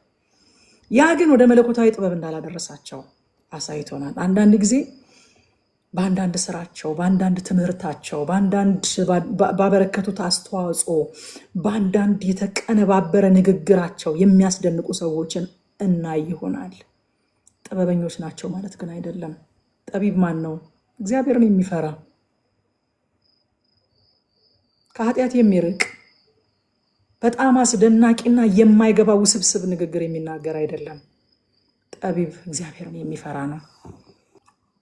ያ ግን ወደ መለኮታዊ ጥበብ እንዳላደረሳቸው አሳይቶናል። አንዳንድ ጊዜ በአንዳንድ ስራቸው፣ በአንዳንድ ትምህርታቸው፣ በአንዳንድ ባበረከቱት አስተዋጽኦ፣ በአንዳንድ የተቀነባበረ ንግግራቸው የሚያስደንቁ ሰዎችን እናይ ይሆናል። ጥበበኞች ናቸው ማለት ግን አይደለም። ጠቢብ ማን ነው? እግዚአብሔርን የሚፈራ ከኃጢአት የሚርቅ በጣም አስደናቂና የማይገባ ውስብስብ ንግግር የሚናገር አይደለም። ጠቢብ እግዚአብሔርን የሚፈራ ነው።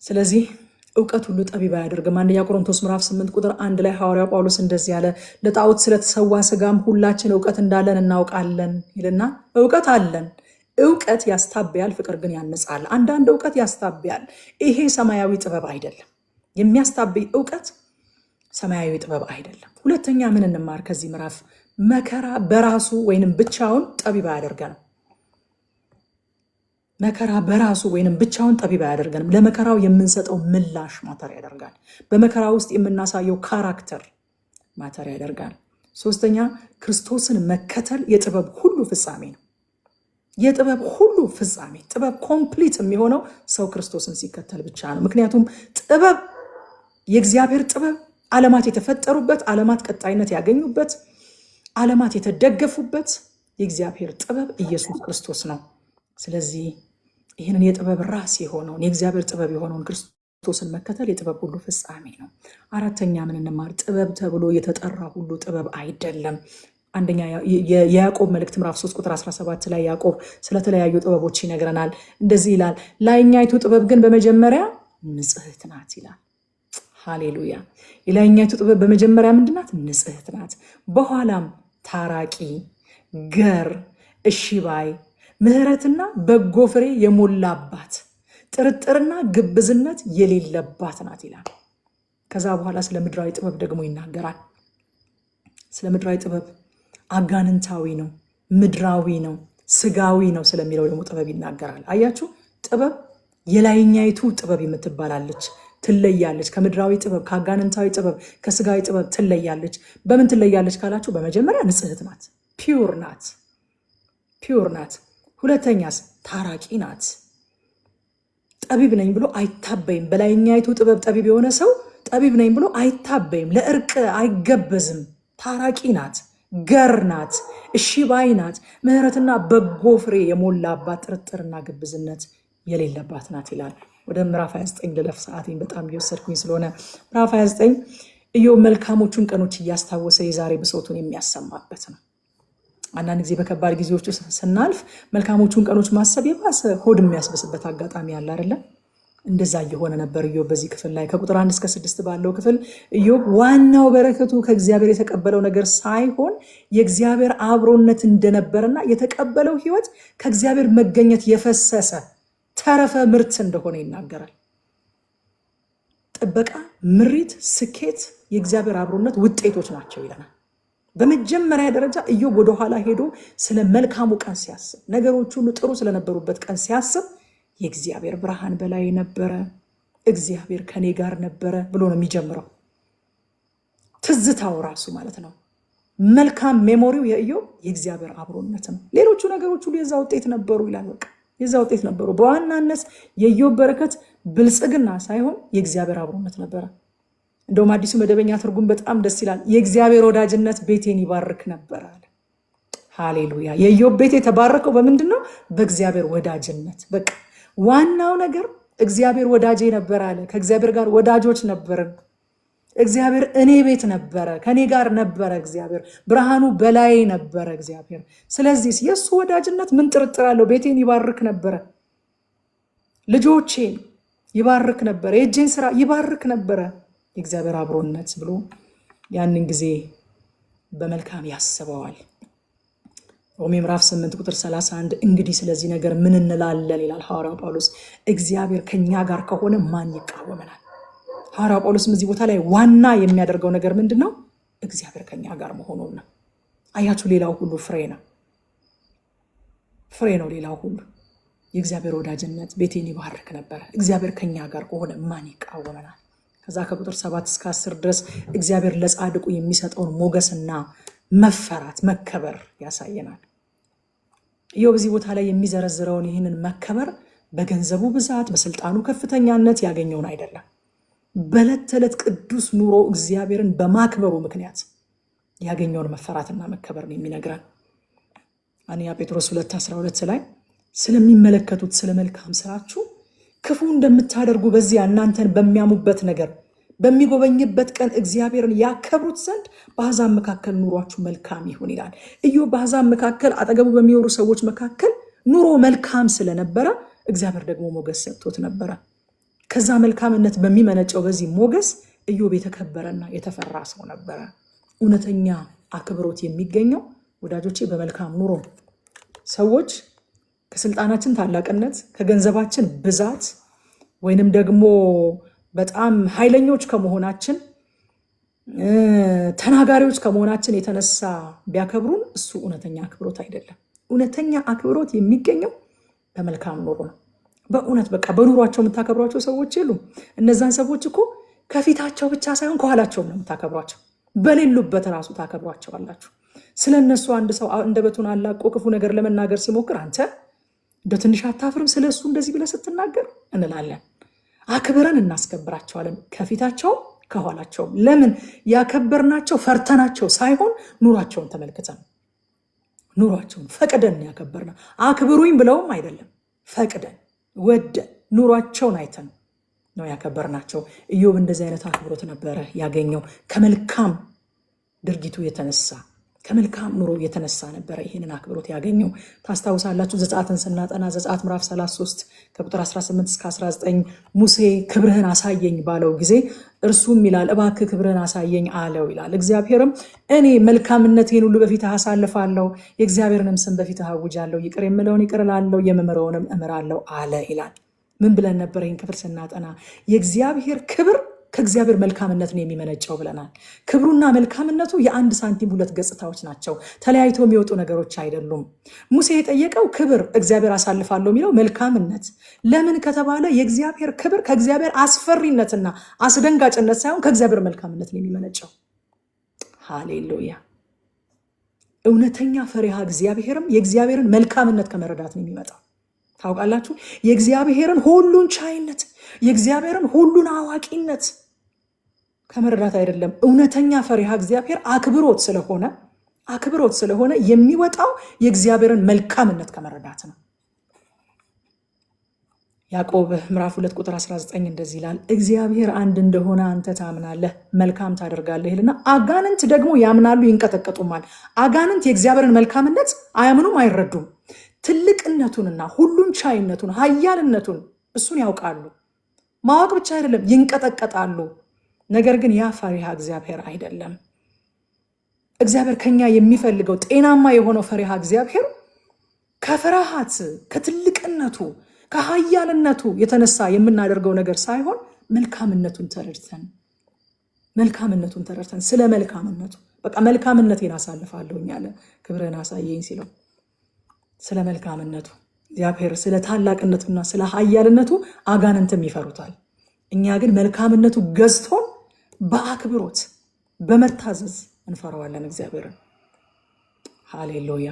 ስለዚህ እውቀት ሁሉ ጠቢብ አያደርግም። አንደኛ ቆሮንቶስ ምዕራፍ 8 ቁጥር 1 ላይ ሐዋርያው ጳውሎስ እንደዚህ ያለ፣ ለጣዖት ስለተሰዋ ስጋም ሁላችን እውቀት እንዳለን እናውቃለን ይልና፣ እውቀት አለን። እውቀት ያስታብያል፣ ፍቅር ግን ያንጻል። አንዳንድ እውቀት ያስታብያል። ይሄ ሰማያዊ ጥበብ አይደለም። የሚያስታብይ እውቀት ሰማያዊ ጥበብ አይደለም። ሁለተኛ ምን እንማር ከዚህ ምዕራፍ? መከራ በራሱ ወይንም ብቻውን ጠቢብ አያደርገንም። መከራ በራሱ ወይንም ብቻውን ጠቢብ አያደርገንም። ለመከራው የምንሰጠው ምላሽ ማተር ያደርጋል። በመከራ ውስጥ የምናሳየው ካራክተር ማተር ያደርጋል። ሶስተኛ ክርስቶስን መከተል የጥበብ ሁሉ ፍጻሜ ነው። የጥበብ ሁሉ ፍጻሜ፣ ጥበብ ኮምፕሊት የሚሆነው ሰው ክርስቶስን ሲከተል ብቻ ነው። ምክንያቱም ጥበብ፣ የእግዚአብሔር ጥበብ ዓለማት የተፈጠሩበት፣ ዓለማት ቀጣይነት ያገኙበት፣ ዓለማት የተደገፉበት የእግዚአብሔር ጥበብ ኢየሱስ ክርስቶስ ነው። ስለዚህ ይህንን የጥበብ ራስ የሆነውን የእግዚአብሔር ጥበብ የሆነውን ክርስቶስን መከተል የጥበብ ሁሉ ፍጻሜ ነው። አራተኛ ምን እንማር? ጥበብ ተብሎ የተጠራ ሁሉ ጥበብ አይደለም። አንደኛ የያዕቆብ መልእክት ምዕራፍ 3 ቁጥር 17 ላይ ያዕቆብ ስለተለያዩ ጥበቦች ይነግረናል። እንደዚህ ይላል፣ ላይኛይቱ ጥበብ ግን በመጀመሪያ ንጽሕት ናት ይላል። ሃሌሉያ! የላይኛይቱ ጥበብ በመጀመሪያ ምንድናት? ንጽሕት ናት። በኋላም ታራቂ፣ ገር፣ እሺ ባይ፣ ምሕረትና በጎ ፍሬ የሞላባት፣ ጥርጥርና ግብዝነት የሌለባት ናት ይላል። ከዛ በኋላ ስለ ምድራዊ ጥበብ ደግሞ ይናገራል። ስለ ምድራዊ ጥበብ አጋንንታዊ ነው፣ ምድራዊ ነው፣ ስጋዊ ነው ስለሚለው ደግሞ ጥበብ ይናገራል። አያችሁ፣ ጥበብ የላይኛይቱ ጥበብ የምትባላለች ትለያለች። ከምድራዊ ጥበብ፣ ከአጋንንታዊ ጥበብ፣ ከስጋዊ ጥበብ ትለያለች። በምን ትለያለች ካላችሁ፣ በመጀመሪያ ንጽሕት ናት፣ ፒውር ናት፣ ፒውር ናት። ሁለተኛስ ታራቂ ናት። ጠቢብ ነኝ ብሎ አይታበይም። በላይኛይቱ ጥበብ ጠቢብ የሆነ ሰው ጠቢብ ነኝ ብሎ አይታበይም፣ ለእርቅ አይገበዝም። ታራቂ ናት፣ ገር ናት፣ እሺ ባይ ናት፣ ምሕረትና በጎ ፍሬ የሞላባት፣ ጥርጥርና ግብዝነት የሌለባት ናት ይላል። ወደ ምዕራፍ 29 ልለፍ፣ ሰዓቴን በጣም እየወሰድኩኝ ስለሆነ። ምዕራፍ 29 ኢዮብ መልካሞቹን ቀኖች እያስታወሰ የዛሬ ብሶቱን የሚያሰማበት ነው። አንዳንድ ጊዜ በከባድ ጊዜዎች ስናልፍ መልካሞቹን ቀኖች ማሰብ የባሰ ሆድ የሚያስበስበት አጋጣሚ አለ አይደለም? እንደዛ እየሆነ ነበር ኢዮብ በዚህ ክፍል ላይ ከቁጥር 1 እስከ 6 ባለው ክፍል ኢዮብ ዋናው በረከቱ ከእግዚአብሔር የተቀበለው ነገር ሳይሆን የእግዚአብሔር አብሮነት እንደነበረና የተቀበለው ህይወት ከእግዚአብሔር መገኘት የፈሰሰ ተረፈ ምርት እንደሆነ ይናገራል። ጥበቃ፣ ምሪት፣ ስኬት የእግዚአብሔር አብሮነት ውጤቶች ናቸው ይለናል። በመጀመሪያ ደረጃ ኢዮብ ወደ ኋላ ሄዶ ስለ መልካሙ ቀን ሲያስብ ነገሮች ሁሉ ጥሩ ስለነበሩበት ቀን ሲያስብ የእግዚአብሔር ብርሃን በላይ ነበረ፣ እግዚአብሔር ከኔ ጋር ነበረ ብሎ ነው የሚጀምረው። ትዝታው ራሱ ማለት ነው። መልካም ሜሞሪው የኢዮብ የእግዚአብሔር አብሮነት ነው። ሌሎቹ ነገሮች ሁሉ የዛ ውጤት ነበሩ ይላል። በቃ የዛ ውጤት ነበሩ። በዋናነት የኢዮብ በረከት ብልጽግና ሳይሆን የእግዚአብሔር አብሮነት ነበረ። እንደውም አዲሱ መደበኛ ትርጉም በጣም ደስ ይላል። የእግዚአብሔር ወዳጅነት ቤቴን ይባርክ ነበር አለ። ሃሌሉያ። የኢዮብ ቤት የተባረከው በምንድን ነው? በእግዚአብሔር ወዳጅነት። በቃ ዋናው ነገር እግዚአብሔር ወዳጄ ነበር አለ። ከእግዚአብሔር ጋር ወዳጆች ነበርን። እግዚአብሔር እኔ ቤት ነበረ፣ ከኔ ጋር ነበረ። እግዚአብሔር ብርሃኑ በላይ ነበረ እግዚአብሔር። ስለዚህ የእሱ ወዳጅነት ምን ጥርጥር አለው? ቤቴን ይባርክ ነበረ፣ ልጆቼን ይባርክ ነበረ፣ የእጄን ስራ ይባርክ ነበረ። የእግዚአብሔር አብሮነት ብሎ ያንን ጊዜ በመልካም ያስበዋል። ሮሜ ምዕራፍ 8 ቁጥር 31 እንግዲህ ስለዚህ ነገር ምን እንላለን ይላል ሐዋርያው ጳውሎስ። እግዚአብሔር ከኛ ጋር ከሆነ ማን ይቃወመናል? ሐዋርያው ጳውሎስም እዚህ ቦታ ላይ ዋና የሚያደርገው ነገር ምንድን ነው? እግዚአብሔር ከኛ ጋር መሆኑን ነው። አያችሁ፣ ሌላው ሁሉ ፍሬ ነው፣ ፍሬ ነው ሌላው ሁሉ። የእግዚአብሔር ወዳጅነት ቤቴን ይባርክ ነበረ። እግዚአብሔር ከኛ ጋር ከሆነ ማን ይቃወመናል? ከዛ ከቁጥር 7 እስከ 10 ድረስ እግዚአብሔር ለጻድቁ የሚሰጠውን ሞገስና መፈራት መከበር ያሳየናል። ኢዮብ በዚህ ቦታ ላይ የሚዘረዝረውን ይህንን መከበር በገንዘቡ ብዛት በስልጣኑ ከፍተኛነት ያገኘውን አይደለም። በዕለት ተዕለት ቅዱስ ኑሮ እግዚአብሔርን በማክበሩ ምክንያት ያገኘውን መፈራትና መከበር ነው የሚነግረን። አንደኛ ጴጥሮስ 2:12 ላይ ስለሚመለከቱት ስለ መልካም ስራችሁ ክፉ እንደምታደርጉ በዚያ እናንተን በሚያሙበት ነገር በሚጎበኝበት ቀን እግዚአብሔርን ያከብሩት ዘንድ በአሕዛብ መካከል ኑሯችሁ መልካም ይሁን ይላል። ኢዮብ በአሕዛብ መካከል አጠገቡ በሚኖሩ ሰዎች መካከል ኑሮ መልካም ስለነበረ እግዚአብሔር ደግሞ ሞገስ ሰጥቶት ነበረ። ከዛ መልካምነት በሚመነጨው በዚህ ሞገስ ኢዮብ የተከበረና የተፈራ ሰው ነበረ። እውነተኛ አክብሮት የሚገኘው ወዳጆቼ በመልካም ኑሮ። ሰዎች ከስልጣናችን ታላቅነት ከገንዘባችን ብዛት ወይንም ደግሞ በጣም ኃይለኞች ከመሆናችን ተናጋሪዎች ከመሆናችን የተነሳ ቢያከብሩን እሱ እውነተኛ አክብሮት አይደለም። እውነተኛ አክብሮት የሚገኘው በመልካም ኑሮ ነው። በእውነት በቃ በኑሯቸው የምታከብሯቸው ሰዎች የሉም። እነዛን ሰዎች እኮ ከፊታቸው ብቻ ሳይሆን ከኋላቸውም ነው የምታከብሯቸው። በሌሉበት ራሱ ታከብሯቸዋላችሁ። ስለነሱ አንድ ሰው አንደበቱን አላቆ ክፉ ነገር ለመናገር ሲሞክር አንተ እንደ ትንሽ አታፍርም ስለሱ እንደዚህ ብለህ ስትናገር እንላለን። አክብረን እናስከብራቸዋለን፣ ከፊታቸው ከኋላቸው። ለምን? ያከበርናቸው ፈርተናቸው ሳይሆን ኑሯቸውን ተመልክተን ኑሯቸውን ፈቅደን ያከበርና አክብሩኝ ብለውም አይደለም፣ ፈቅደን ወደን ኑሯቸውን አይተን ነው ያከበርናቸው። ኢዮብ እንደዚህ አይነት አክብሮት ነበረ ያገኘው ከመልካም ድርጊቱ የተነሳ ከመልካም ኑሮ የተነሳ ነበረ ይህንን አክብሮት ያገኘው። ታስታውሳላችሁ ዘጸአትን ስናጠና ዘጸአት ምዕራፍ 33 ከቁጥር 18 እስከ 19 ሙሴ ክብርህን አሳየኝ ባለው ጊዜ እርሱም ይላል እባክህ ክብርህን አሳየኝ አለው ይላል። እግዚአብሔርም እኔ መልካምነቴን ሁሉ በፊትህ አሳልፋለሁ፣ የእግዚአብሔርንም ስም በፊትህ አውጃለሁ፣ ይቅር የምለውን ይቅር እላለሁ፣ የምምረውንም እምራለሁ አለ ይላል። ምን ብለን ነበር ይህን ክፍል ስናጠና? የእግዚአብሔር ክብር ከእግዚአብሔር መልካምነት ነው የሚመነጨው ብለናል። ክብሩና መልካምነቱ የአንድ ሳንቲም ሁለት ገጽታዎች ናቸው። ተለያይተው የሚወጡ ነገሮች አይደሉም። ሙሴ የጠየቀው ክብር እግዚአብሔር አሳልፋለሁ የሚለው መልካምነት ለምን ከተባለ የእግዚአብሔር ክብር ከእግዚአብሔር አስፈሪነትና አስደንጋጭነት ሳይሆን ከእግዚአብሔር መልካምነት ነው የሚመነጨው። ሃሌሉያ። እውነተኛ ፈሪሃ እግዚአብሔርም የእግዚአብሔርን መልካምነት ከመረዳት ነው የሚመጣው። ታውቃላችሁ፣ የእግዚአብሔርን ሁሉን ቻይነት የእግዚአብሔርን ሁሉን አዋቂነት ከመረዳት አይደለም። እውነተኛ ፈሪሃ እግዚአብሔር አክብሮት ስለሆነ የሚወጣው የእግዚአብሔርን መልካምነት ከመረዳት ነው። ያዕቆብ ምዕራፍ 2 ቁጥር 19 እንደዚህ ይላል፣ እግዚአብሔር አንድ እንደሆነ አንተ ታምናለህ፣ መልካም ታደርጋለህ ይልና አጋንንት ደግሞ ያምናሉ ይንቀጠቀጡማል። አጋንንት የእግዚአብሔርን መልካምነት አያምኑም፣ አይረዱም። ትልቅነቱንና ሁሉን ቻይነቱን ኃያልነቱን እሱን ያውቃሉ። ማወቅ ብቻ አይደለም ይንቀጠቀጣሉ። ነገር ግን ያ ፈሪሃ እግዚአብሔር አይደለም። እግዚአብሔር ከኛ የሚፈልገው ጤናማ የሆነው ፈሪሃ እግዚአብሔር ከፍርሃት ከትልቅነቱ ከኃያልነቱ የተነሳ የምናደርገው ነገር ሳይሆን መልካምነቱን ተረድተን ስለ መልካምነቱ በቃ መልካምነቴን አሳልፋለሁኝ አለ። ክብርን አሳየኝ ሲለው ስለ መልካምነቱ እግዚአብሔር ስለ ታላቅነቱና ስለ ኃያልነቱ አጋንንትም ይፈሩታል። እኛ ግን መልካምነቱ ገዝቶን በአክብሮት በመታዘዝ እንፈራዋለን እግዚአብሔርን። ሃሌሉያ።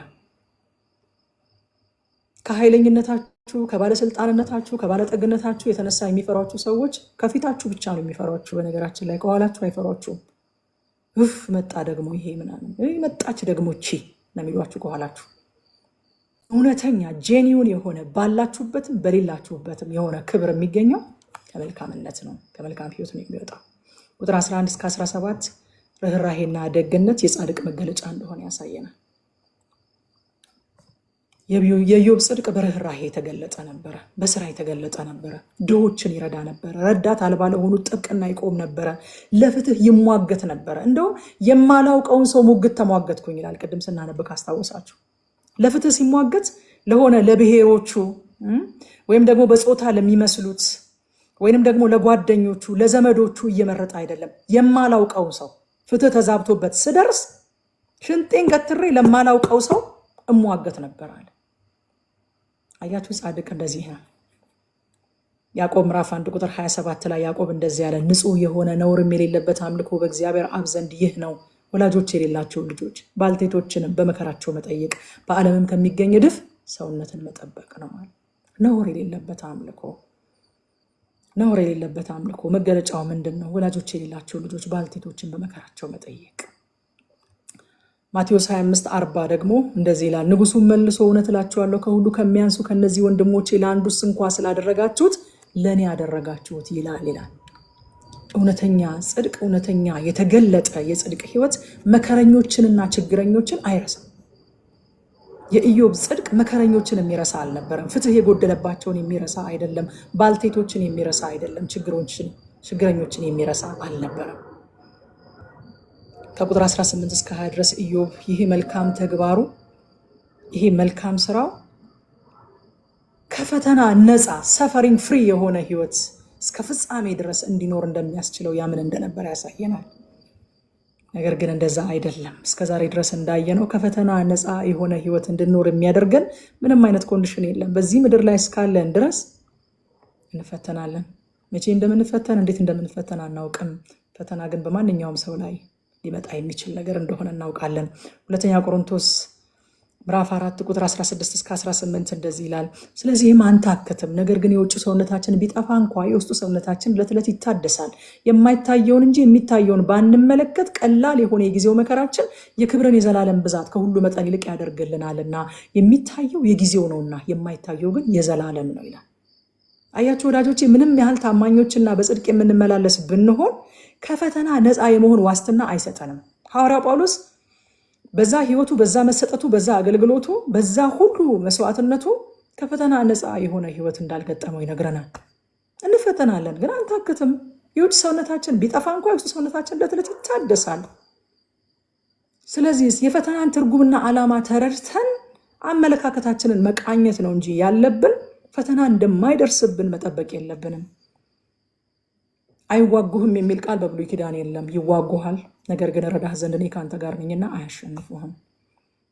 ከኃይለኝነታችሁ ከባለስልጣንነታችሁ ከባለጠግነታችሁ የተነሳ የሚፈሯችሁ ሰዎች ከፊታችሁ ብቻ ነው የሚፈሯችሁ። በነገራችን ላይ ከኋላችሁ አይፈሯችሁም። መጣ ደግሞ ይሄ ምናምን መጣች ደግሞ ቺ ነው የሚሏችሁ ከኋላችሁ። እውነተኛ ጄኒውን የሆነ ባላችሁበትም በሌላችሁበትም የሆነ ክብር የሚገኘው ከመልካምነት ነው። ከመልካም ህይወት ነው የሚወጣው። ቁጥር 11 እስከ 17 ርኅራሄና ደግነት የጻድቅ መገለጫ እንደሆነ ያሳየናል። የኢዮብ ጽድቅ በርኅራሄ የተገለጠ ነበረ፣ በስራ የተገለጠ ነበረ። ድሆችን ይረዳ ነበረ፣ ረዳት አልባ ለሆኑ ጥብቅና ይቆም ነበረ፣ ለፍትህ ይሟገት ነበረ። እንደውም የማላውቀውን ሰው ሙግት ተሟገትኩኝ ይላል። ቅድም ስናነብ ካስታወሳችሁ ለፍትህ ሲሟገት ለሆነ ለብሔሮቹ ወይም ደግሞ በጾታ ለሚመስሉት ወይንም ደግሞ ለጓደኞቹ ለዘመዶቹ እየመረጠ አይደለም። የማላውቀውን ሰው ፍትህ ተዛብቶበት ስደርስ ሽንጤን ገትሬ ለማላውቀው ሰው እሟገት ነበር አለ። አያችሁ ጻድቅ እንደዚህ ነው። ያዕቆብ ምዕራፍ 1 ቁጥር 27 ላይ ያዕቆብ እንደዚህ ያለ ንጹህ የሆነ ነውርም የሌለበት አምልኮ በእግዚአብሔር አብ ዘንድ ይህ ነው፣ ወላጆች የሌላቸው ልጆች ባልቴቶችንም በመከራቸው መጠየቅ፣ በዓለምም ከሚገኝ እድፍ ሰውነትን መጠበቅ ነው ማለት። ነውር የሌለበት አምልኮ መገለጫው ምንድን ነው? ወላጆች የሌላቸው ልጆች ባልቴቶችን በመከራቸው መጠየቅ። ማቴዎስ 25:40 ደግሞ እንደዚህ ይላል፣ ንጉሡም መልሶ እውነት እላችኋለሁ ከሁሉ ከሚያንሱ ከነዚህ ወንድሞቼ ለአንዱስ እንኳ ስላደረጋችሁት ለእኔ ያደረጋችሁት ይላል። እውነተኛ ጽድቅ፣ እውነተኛ የተገለጠ የጽድቅ ህይወት መከረኞችንና ችግረኞችን አይረሳም። የኢዮብ ጽድቅ መከረኞችን የሚረሳ አልነበረም። ፍትህ የጎደለባቸውን የሚረሳ አይደለም። ባልቴቶችን የሚረሳ አይደለም። ችግረኞችን የሚረሳ አልነበረም። ከቁጥር 18 እስከ 20 ድረስ ኢዮብ ይሄ መልካም ተግባሩ ይሄ መልካም ስራው ከፈተና ነፃ ሰፈሪንግ ፍሪ የሆነ ህይወት እስከ ፍጻሜ ድረስ እንዲኖር እንደሚያስችለው ያምን እንደነበር ያሳየናል። ነገር ግን እንደዛ አይደለም። እስከዛሬ ድረስ እንዳየነው ከፈተና ነፃ የሆነ ህይወት እንድንኖር የሚያደርገን ምንም አይነት ኮንዲሽን የለም። በዚህ ምድር ላይ እስካለን ድረስ እንፈተናለን። መቼ እንደምንፈተን እንዴት እንደምንፈተን አናውቅም። ፈተና ግን በማንኛውም ሰው ላይ ሊመጣ የሚችል ነገር እንደሆነ እናውቃለን። ሁለተኛ ቆሮንቶስ ምዕራፍ 4 ቁጥር 16 እስከ 18 እንደዚህ ይላል፣ ስለዚህም አንታክትም፣ ነገር ግን የውጭ ሰውነታችን ቢጠፋ እንኳ የውስጡ ሰውነታችን ዕለት ዕለት ይታደሳል። የማይታየውን እንጂ የሚታየውን ባንመለከት ቀላል የሆነ የጊዜው መከራችን የክብርን የዘላለም ብዛት ከሁሉ መጠን ይልቅ ያደርግልናልና። የሚታየው የጊዜው ነውና የማይታየው ግን የዘላለም ነው ይላል። አያችሁ ወዳጆቼ፣ ምንም ያህል ታማኞችና በጽድቅ የምንመላለስ ብንሆን ከፈተና ነፃ የመሆን ዋስትና አይሰጠንም። ሐዋርያው ጳውሎስ በዛ ህይወቱ በዛ መሰጠቱ በዛ አገልግሎቱ በዛ ሁሉ መስዋዕትነቱ ከፈተና ነፃ የሆነ ህይወት እንዳልገጠመው ይነግረናል። እንፈተናለን ግን አንታክትም። የውጭ ሰውነታችን ቢጠፋ እንኳ የውስጥ ሰውነታችን ዕለት ዕለት ይታደሳል። ስለዚህ የፈተናን ትርጉምና ዓላማ ተረድተን አመለካከታችንን መቃኘት ነው እንጂ ያለብን ፈተና እንደማይደርስብን መጠበቅ የለብንም። አይዋጉህም የሚል ቃል በብሉይ ኪዳን የለም። ይዋጉሃል፣ ነገር ግን ረዳህ ዘንድ እኔ ከአንተ ጋር ነኝና አያሸንፉህም።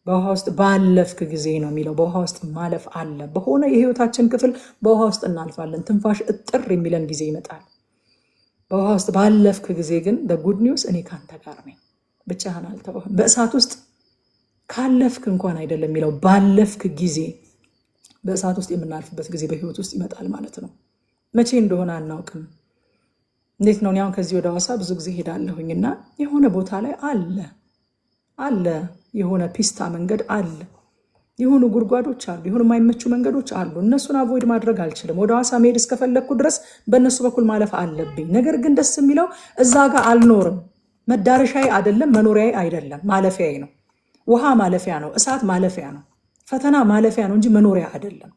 በውሃ ውስጥ ባለፍክ ጊዜ ነው የሚለው። በውሃ ውስጥ ማለፍ አለ። በሆነ የህይወታችን ክፍል በውሃ ውስጥ እናልፋለን። ትንፋሽ እጥር የሚለን ጊዜ ይመጣል። በውሃ ውስጥ ባለፍክ ጊዜ ግን በጉድ ኒውስ እኔ ከአንተ ጋር ነኝ፣ ብቻህን አልተውህም። በእሳት ውስጥ ካለፍክ እንኳን አይደለም የሚለው፣ ባለፍክ ጊዜ በእሳት ውስጥ የምናልፍበት ጊዜ በህይወት ውስጥ ይመጣል ማለት ነው። መቼ እንደሆነ አናውቅም። እንዴት ነው? አሁን ከዚህ ወደ ሐዋሳ ብዙ ጊዜ ሄዳለሁኝና የሆነ ቦታ ላይ አለ የሆነ ፒስታ መንገድ አለ፣ የሆኑ ጉድጓዶች አሉ፣ የሆኑ የማይመቹ መንገዶች አሉ። እነሱን አቮይድ ማድረግ አልችልም። ወደ ሐዋሳ መሄድ እስከፈለግኩ ድረስ በእነሱ በኩል ማለፍ አለብኝ። ነገር ግን ደስ የሚለው እዛ ጋር አልኖርም። መዳረሻዬ አይደለም፣ መኖሪያዬ አይደለም፣ ማለፊያዬ ነው። ውሃ ማለፊያ ነው፣ እሳት ማለፊያ ነው፣ ፈተና ማለፊያ ነው እንጂ መኖሪያ አይደለም።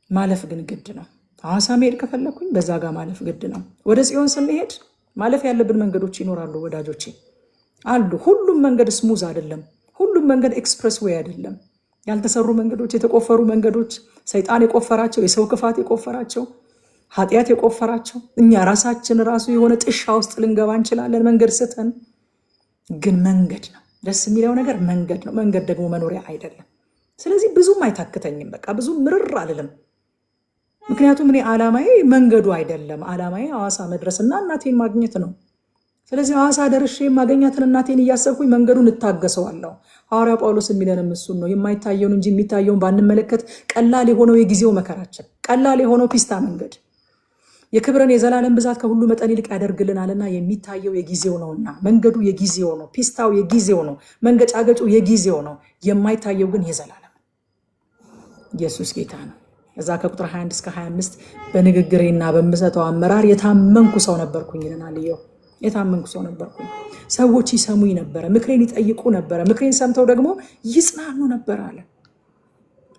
ማለፍ ግን ግድ ነው። ሐዋሳ መሄድ ከፈለኩኝ በዛ ጋር ማለፍ ግድ ነው። ወደ ጽዮን ስንሄድ ማለፍ ያለብን መንገዶች ይኖራሉ ወዳጆቼ አሉ። ሁሉም መንገድ ስሙዝ አይደለም። ሁሉም መንገድ ኤክስፕረስ ዌይ አይደለም። ያልተሰሩ መንገዶች፣ የተቆፈሩ መንገዶች፣ ሰይጣን የቆፈራቸው፣ የሰው ክፋት የቆፈራቸው፣ ኃጢአት የቆፈራቸው፣ እኛ ራሳችን ራሱ የሆነ ጥሻ ውስጥ ልንገባ እንችላለን መንገድ ስተን። ግን መንገድ ነው። ደስ የሚለው ነገር መንገድ ነው። መንገድ ደግሞ መኖሪያ አይደለም። ስለዚህ ብዙም አይታክተኝም። በቃ ብዙም ምርር አልልም። ምክንያቱም እኔ ዓላማዬ መንገዱ አይደለም። ዓላማዬ ሐዋሳ መድረስና እናቴን ማግኘት ነው። ስለዚህ ሐዋሳ ደርሼ የማገኛትን እናቴን እያሰብኩኝ መንገዱን እታገሰዋለሁ። ሐዋርያ ጳውሎስ የሚለንም እሱን ነው። የማይታየውን እንጂ የሚታየውን ባንመለከት ቀላል የሆነው የጊዜው መከራችን፣ ቀላል የሆነው ፒስታ መንገድ የክብርን የዘላለም ብዛት ከሁሉ መጠን ይልቅ ያደርግልናልና የሚታየው የጊዜው ነውና መንገዱ የጊዜው ነው። ፒስታው የጊዜው ነው። መንገጫገጩ የጊዜው ነው። የማይታየው ግን የዘላለም። ኢየሱስ ጌታ ነው። እዛ ከቁጥር 21 እስከ 25 በንግግሬና በምሰጠው አመራር የታመንኩ ሰው ነበርኩኝ ይለናል። የታመንኩ ሰው ነበርኩኝ። ሰዎች ይሰሙኝ ነበረ፣ ምክሬን ይጠይቁ ነበረ፣ ምክሬን ሰምተው ደግሞ ይጽናኑ ነበር አለ።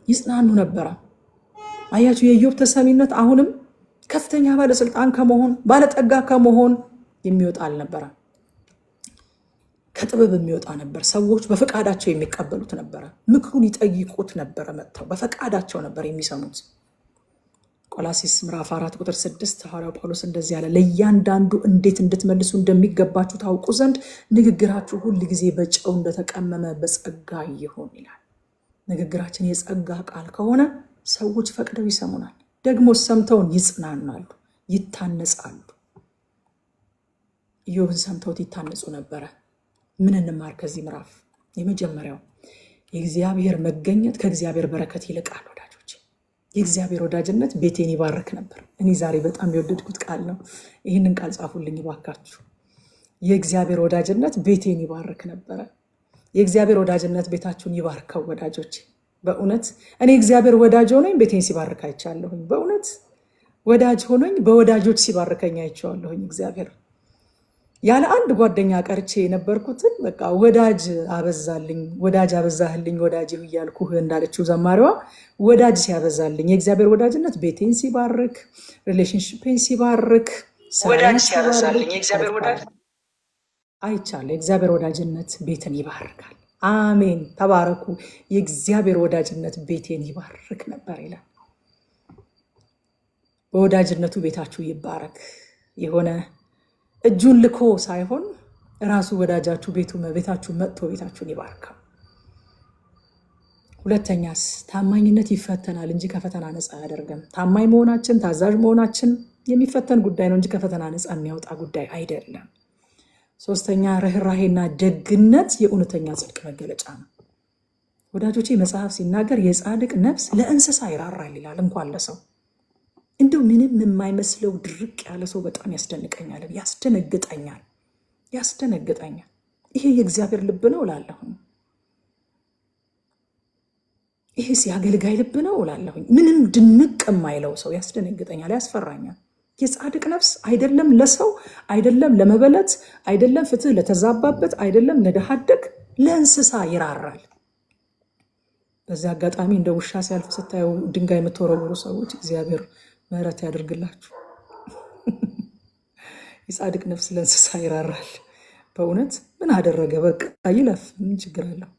ይጽናኑ ነበረ። አያችሁ፣ የኢዮብ ተሰሚነት አሁንም ከፍተኛ ባለስልጣን ከመሆን ባለጠጋ ከመሆን የሚወጣ አልነበረ። ከጥበብ የሚወጣ ነበር። ሰዎች በፈቃዳቸው የሚቀበሉት ነበረ። ምክሩን ይጠይቁት ነበረ። መጥተው በፈቃዳቸው ነበር የሚሰሙት። ቆላሲስ ምዕራፍ 4 ቁጥር 6 ሐዋርያው ጳውሎስ እንደዚህ ያለ ለእያንዳንዱ እንዴት እንድትመልሱ እንደሚገባችሁ ታውቁ ዘንድ ንግግራችሁ ሁል ጊዜ በጨው እንደተቀመመ በጸጋ ይሁን ይላል። ንግግራችን የጸጋ ቃል ከሆነ ሰዎች ፈቅደው ይሰሙናል። ደግሞ ሰምተውን ይጽናናሉ፣ ይታነጻሉ። ኢዮብን ሰምተውት ይታነጹ ነበረ። ምን እንማር ከዚህ ምዕራፍ? የመጀመሪያው የእግዚአብሔር መገኘት ከእግዚአብሔር በረከት ይልቃል። ወዳጆች፣ የእግዚአብሔር ወዳጅነት ቤቴን ይባርክ ነበር። እኔ ዛሬ በጣም የወደድኩት ቃል ነው። ይህንን ቃል ጻፉልኝ ባካችሁ። የእግዚአብሔር ወዳጅነት ቤቴን ይባርክ ነበረ። የእግዚአብሔር ወዳጅነት ቤታችሁን ይባርከው ወዳጆች። በእውነት እኔ እግዚአብሔር ወዳጅ ሆኖኝ ቤቴን ሲባርክ አይቻለሁኝ። በእውነት ወዳጅ ሆኖኝ በወዳጆች ሲባርከኝ አይቼዋለሁኝ። እግዚአብሔር ያለ አንድ ጓደኛ ቀርቼ የነበርኩትን በቃ ወዳጅ አበዛልኝ፣ ወዳጅ አበዛህልኝ ወዳጅ እያልኩህ እንዳለችው ዘማሪዋ ወዳጅ ሲያበዛልኝ፣ የእግዚአብሔር ወዳጅነት ቤቴን ሲባርክ፣ ሪሌሽንሽፔን ሲባርክ፣ ወዳጅ ሲያበዛልኝ የእግዚአብሔር ወዳጅ አይቻለሁ። የእግዚአብሔር ወዳጅነት ቤትን ይባርካል። አሜን። ተባረኩ። የእግዚአብሔር ወዳጅነት ቤቴን ይባርክ ነበር ይላል። በወዳጅነቱ ቤታችሁ ይባረክ። የሆነ እጁን ልኮ ሳይሆን ራሱ ወዳጃችሁ ቤታችሁ መጥቶ ቤታችሁን ይባርካል። ሁለተኛስ ታማኝነት ይፈተናል እንጂ ከፈተና ነፃ አያደርግም። ታማኝ መሆናችን፣ ታዛዥ መሆናችን የሚፈተን ጉዳይ ነው እንጂ ከፈተና ነፃ የሚያወጣ ጉዳይ አይደለም። ሶስተኛ ርኅራሄና ደግነት የእውነተኛ ጽድቅ መገለጫ ነው። ወዳጆቼ መጽሐፍ ሲናገር የጻድቅ ነፍስ ለእንስሳ ይራራል ይላል፣ እንኳን ለሰው። እንደው ምንም የማይመስለው ድርቅ ያለ ሰው በጣም ያስደንቀኛል፣ ያስደነግጠኛል። ይሄ የእግዚአብሔር ልብ ነው እላለሁኝ። ይሄስ የአገልጋይ ልብ ነው እላለሁኝ። ምንም ድንቅ የማይለው ሰው ያስደነግጠኛል፣ ያስፈራኛል። የጻድቅ ነፍስ አይደለም ለሰው፣ አይደለም ለመበለት፣ አይደለም ፍትህ ለተዛባበት፣ አይደለም ለድሃ አደግ፣ ለእንስሳ ይራራል። በዚህ አጋጣሚ እንደ ውሻ ሲያልፍ ስታዩ ድንጋይ የምትወረውሩ ሰዎች እግዚአብሔር ምሕረት ያደርግላችሁ። የጻድቅ ነፍስ ለእንስሳ ይራራል። በእውነት ምን አደረገ? በቃ ይለፍ፣ ምን ችግር አለው?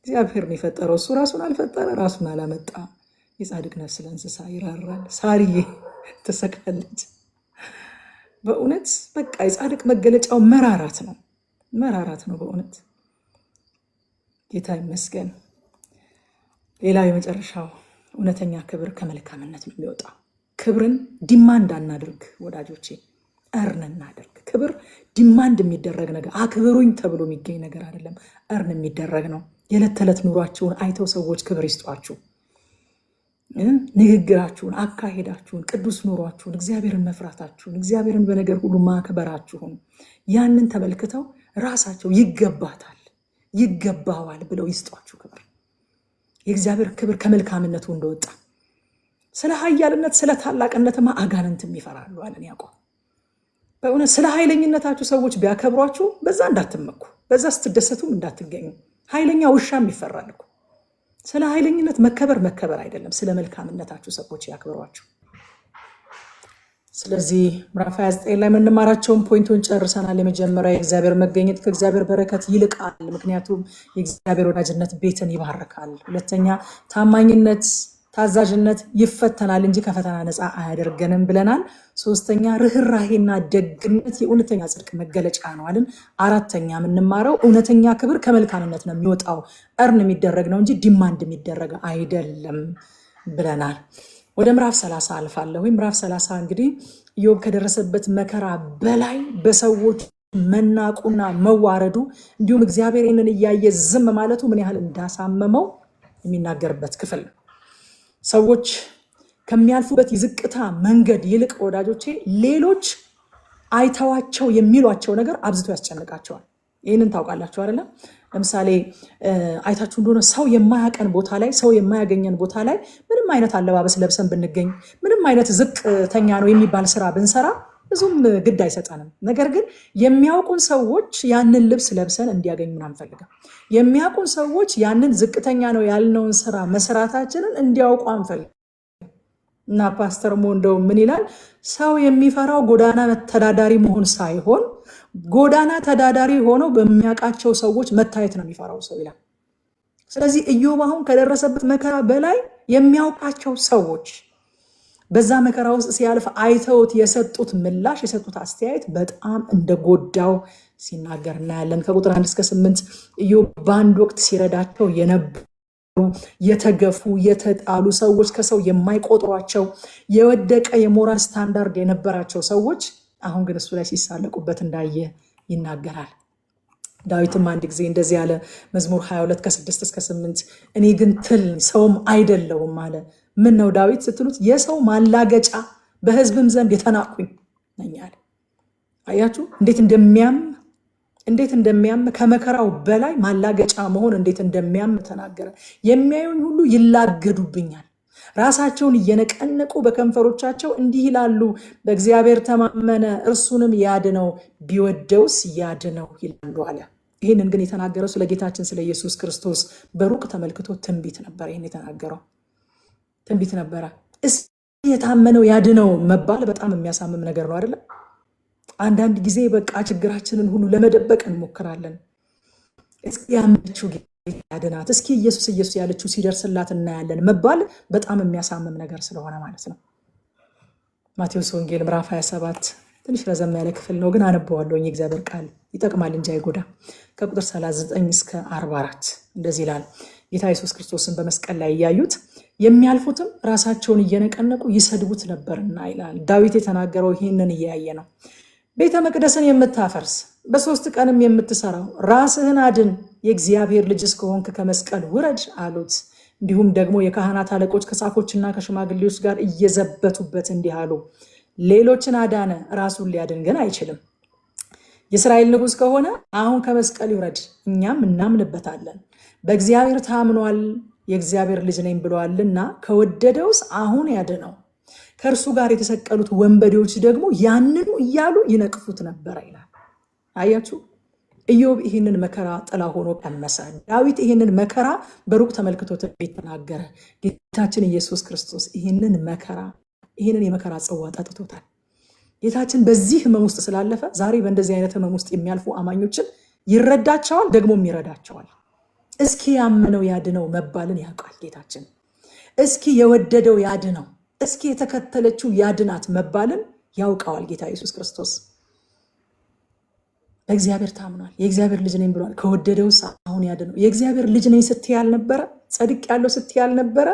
እግዚአብሔር ነው የፈጠረው። እሱ ራሱን አልፈጠረ፣ ራሱን አላመጣ። የጻድቅ ነፍስ ለእንስሳ ይራራል። ሳርዬ ትሰቃለች። በእውነት በቃ የጻድቅ መገለጫው መራራት ነው፣ መራራት ነው በእውነት ጌታ ይመስገን። ሌላው የመጨረሻው እውነተኛ ክብር ከመልካምነት ነው የሚወጣው። ክብርን ዲማንድ አናድርግ ወዳጆቼ፣ እርን እናድርግ። ክብር ዲማንድ የሚደረግ ነገር፣ አክብሩኝ ተብሎ የሚገኝ ነገር አይደለም። እርን የሚደረግ ነው። የዕለት ተዕለት ኑሯችሁን አይተው ሰዎች ክብር ይስጧችሁ። ንግግራችሁን፣ አካሄዳችሁን፣ ቅዱስ ኑሯችሁን፣ እግዚአብሔርን መፍራታችሁን፣ እግዚአብሔርን በነገር ሁሉ ማክበራችሁን ያንን ተመልክተው ራሳቸው ይገባታል፣ ይገባዋል ብለው ይስጧችሁ ክብር። የእግዚአብሔር ክብር ከመልካምነቱ እንደወጣ ስለ ኃያልነት ስለ ታላቅነትማ አጋንንትም ይፈራሉ አለን ያዕቆብ። በእውነት ስለ ኃይለኝነታችሁ ሰዎች ቢያከብሯችሁ በዛ እንዳትመኩ፣ በዛ ስትደሰቱም እንዳትገኙ። ኃይለኛ ውሻም ይፈራል እኮ። ስለ ኃይለኝነት መከበር አይደለም፣ ስለ መልካምነታችሁ ሰዎች ያክብሯችሁ። ስለዚህ ምዕራፍ 29 ላይ የምንማራቸውን ፖይንቶች ጨርሰናል። የመጀመሪያ የእግዚአብሔር መገኘት ከእግዚአብሔር በረከት ይልቃል፣ ምክንያቱም የእግዚአብሔር ወዳጅነት ቤትን ይባርካል። ሁለተኛ ታማኝነት፣ ታዛዥነት ይፈተናል እንጂ ከፈተና ነፃ አያደርገንም ብለናል። ሶስተኛ ርህራሄና ደግነት የእውነተኛ ጽድቅ መገለጫ ነው አልን። አራተኛ የምንማረው እውነተኛ ክብር ከመልካምነት ነው የሚወጣው፣ እርን የሚደረግ ነው እንጂ ዲማንድ የሚደረግ አይደለም ብለናል። ወደ ምዕራፍ 30 አልፋለሁ። ምዕራፍ 30 እንግዲህ ኢዮብ ከደረሰበት መከራ በላይ በሰዎች መናቁና መዋረዱ እንዲሁም እግዚአብሔር ይህንን እያየ ዝም ማለቱ ምን ያህል እንዳሳመመው የሚናገርበት ክፍል ነው። ሰዎች ከሚያልፉበት የዝቅታ መንገድ ይልቅ ወዳጆቼ ሌሎች አይተዋቸው የሚሏቸው ነገር አብዝቶ ያስጨንቃቸዋል። ይህንን ታውቃላችሁ አይደለም? ለምሳሌ አይታችሁ እንደሆነ ሰው የማያቀን ቦታ ላይ፣ ሰው የማያገኘን ቦታ ላይ ምንም አይነት አለባበስ ለብሰን ብንገኝ፣ ምንም አይነት ዝቅተኛ ነው የሚባል ስራ ብንሰራ ብዙም ግድ አይሰጠንም። ነገር ግን የሚያውቁን ሰዎች ያንን ልብስ ለብሰን እንዲያገኙን አንፈልግም። የሚያውቁን ሰዎች ያንን ዝቅተኛ ነው ያልነውን ስራ መስራታችንን እንዲያውቁ አንፈልግም። እና ፓስተር ሞ እንደው ምን ይላል? ሰው የሚፈራው ጎዳና ተዳዳሪ መሆን ሳይሆን ጎዳና ተዳዳሪ ሆነው በሚያውቃቸው ሰዎች መታየት ነው የሚፈራው ሰው ይላል። ስለዚህ ኢዮብ አሁን ከደረሰበት መከራ በላይ የሚያውቃቸው ሰዎች በዛ መከራ ውስጥ ሲያልፍ አይተውት የሰጡት ምላሽ፣ የሰጡት አስተያየት በጣም እንደጎዳው ሲናገር እናያለን። ከቁጥር 1 እስከ 8 ኢዮብ በአንድ ወቅት ሲረዳቸው የነበሩ የተገፉ የተጣሉ ሰዎች፣ ከሰው የማይቆጥሯቸው የወደቀ የሞራል ስታንዳርድ የነበራቸው ሰዎች አሁን ግን እሱ ላይ ሲሳለቁበት እንዳየ ይናገራል። ዳዊትም አንድ ጊዜ እንደዚህ ያለ መዝሙር 22 ከ6 እስከ 8 እኔ ግን ትል ሰውም አይደለሁም አለ። ምን ነው ዳዊት ስትሉት የሰው ማላገጫ በሕዝብም ዘንድ የተናቁኝ ነኝ አለ። አያችሁ እንዴት እንደሚያም ከመከራው በላይ ማላገጫ መሆን እንዴት እንደሚያም ተናገረ። የሚያዩኝ ሁሉ ይላገዱብኛል፣ ራሳቸውን እየነቀነቁ በከንፈሮቻቸው እንዲህ ይላሉ፣ በእግዚአብሔር ተማመነ እርሱንም ያድነው ቢወደውስ ያድነው ይላሉ አለ። ይህንን ግን የተናገረው ስለ ጌታችን ስለ ኢየሱስ ክርስቶስ በሩቅ ተመልክቶ ትንቢት ነበር። ይህን የተናገረው ትንቢት ነበረ። እስኪ የታመነው ያድነው መባል በጣም የሚያሳምም ነገር ነው አይደለም? አንዳንድ ጊዜ በቃ ችግራችንን ሁሉ ለመደበቅ እንሞክራለን። እስኪ ያመነችው ያድናት፣ እስኪ ኢየሱስ ኢየሱስ ያለችው ሲደርስላት እናያለን መባል በጣም የሚያሳምም ነገር ስለሆነ ማለት ነው። ማቴዎስ ወንጌል ምዕራፍ 27 ትንሽ ረዘም ያለ ክፍል ነው፣ ግን አነበዋለሁ። የእግዚአብሔር ቃል ይጠቅማል እንጂ አይጎዳ። ከቁጥር 39 እስከ 44 እንደዚህ ይላል። ጌታ ኢየሱስ ክርስቶስን በመስቀል ላይ እያዩት የሚያልፉትም ራሳቸውን እየነቀነቁ ይሰድቡት ነበርና ይላል። ዳዊት የተናገረው ይህንን እያየ ነው። ቤተ መቅደስን የምታፈርስ በ3 ቀንም የምትሰራው ራስህን አድን፣ የእግዚአብሔር ልጅ እስከሆንክ ከመስቀል ውረድ አሉት። እንዲሁም ደግሞ የካህናት አለቆች ከጻፎችና ከሽማግሌዎች ጋር እየዘበቱበት እንዲህ አሉ፣ ሌሎችን አዳነ፣ ራሱን ሊያድን ግን አይችልም። የእስራኤል ንጉሥ ከሆነ አሁን ከመስቀል ይውረድ፣ እኛም እናምንበታለን። በእግዚአብሔር ታምኗል፣ የእግዚአብሔር ልጅ ነኝ ብለዋልና ከወደደውስ አሁን ያድነው። ከእርሱ ጋር የተሰቀሉት ወንበዴዎች ደግሞ ያንኑ እያሉ ይነቅፉት ነበር ይላል። አያችሁ፣ ኢዮብ ይህንን መከራ ጥላ ሆኖ ቀመሰ። ዳዊት ይህንን መከራ በሩቅ ተመልክቶ ትንቢት ተናገረ። ጌታችን ኢየሱስ ክርስቶስ ይህንን የመከራ ጽዋ ጠጥቶታል። ጌታችን በዚህ ህመም ውስጥ ስላለፈ ዛሬ በእንደዚህ አይነት ህመም ውስጥ የሚያልፉ አማኞችን ይረዳቸዋል፣ ደግሞም ይረዳቸዋል። እስኪ ያመነው ያድነው መባልን ያውቃል ጌታችን። እስኪ የወደደው ያድነው፣ እስኪ የተከተለችው ያድናት መባልን ያውቀዋል ጌታ ኢየሱስ ክርስቶስ። በእግዚአብሔር ታምኗል፣ የእግዚአብሔር ልጅ ነኝ ብሏል። ከወደደውስ አሁን ያድነው። የእግዚአብሔር ልጅ ነኝ ስትይ አልነበረ? ጸድቅ ያለው ስትይ አልነበረ?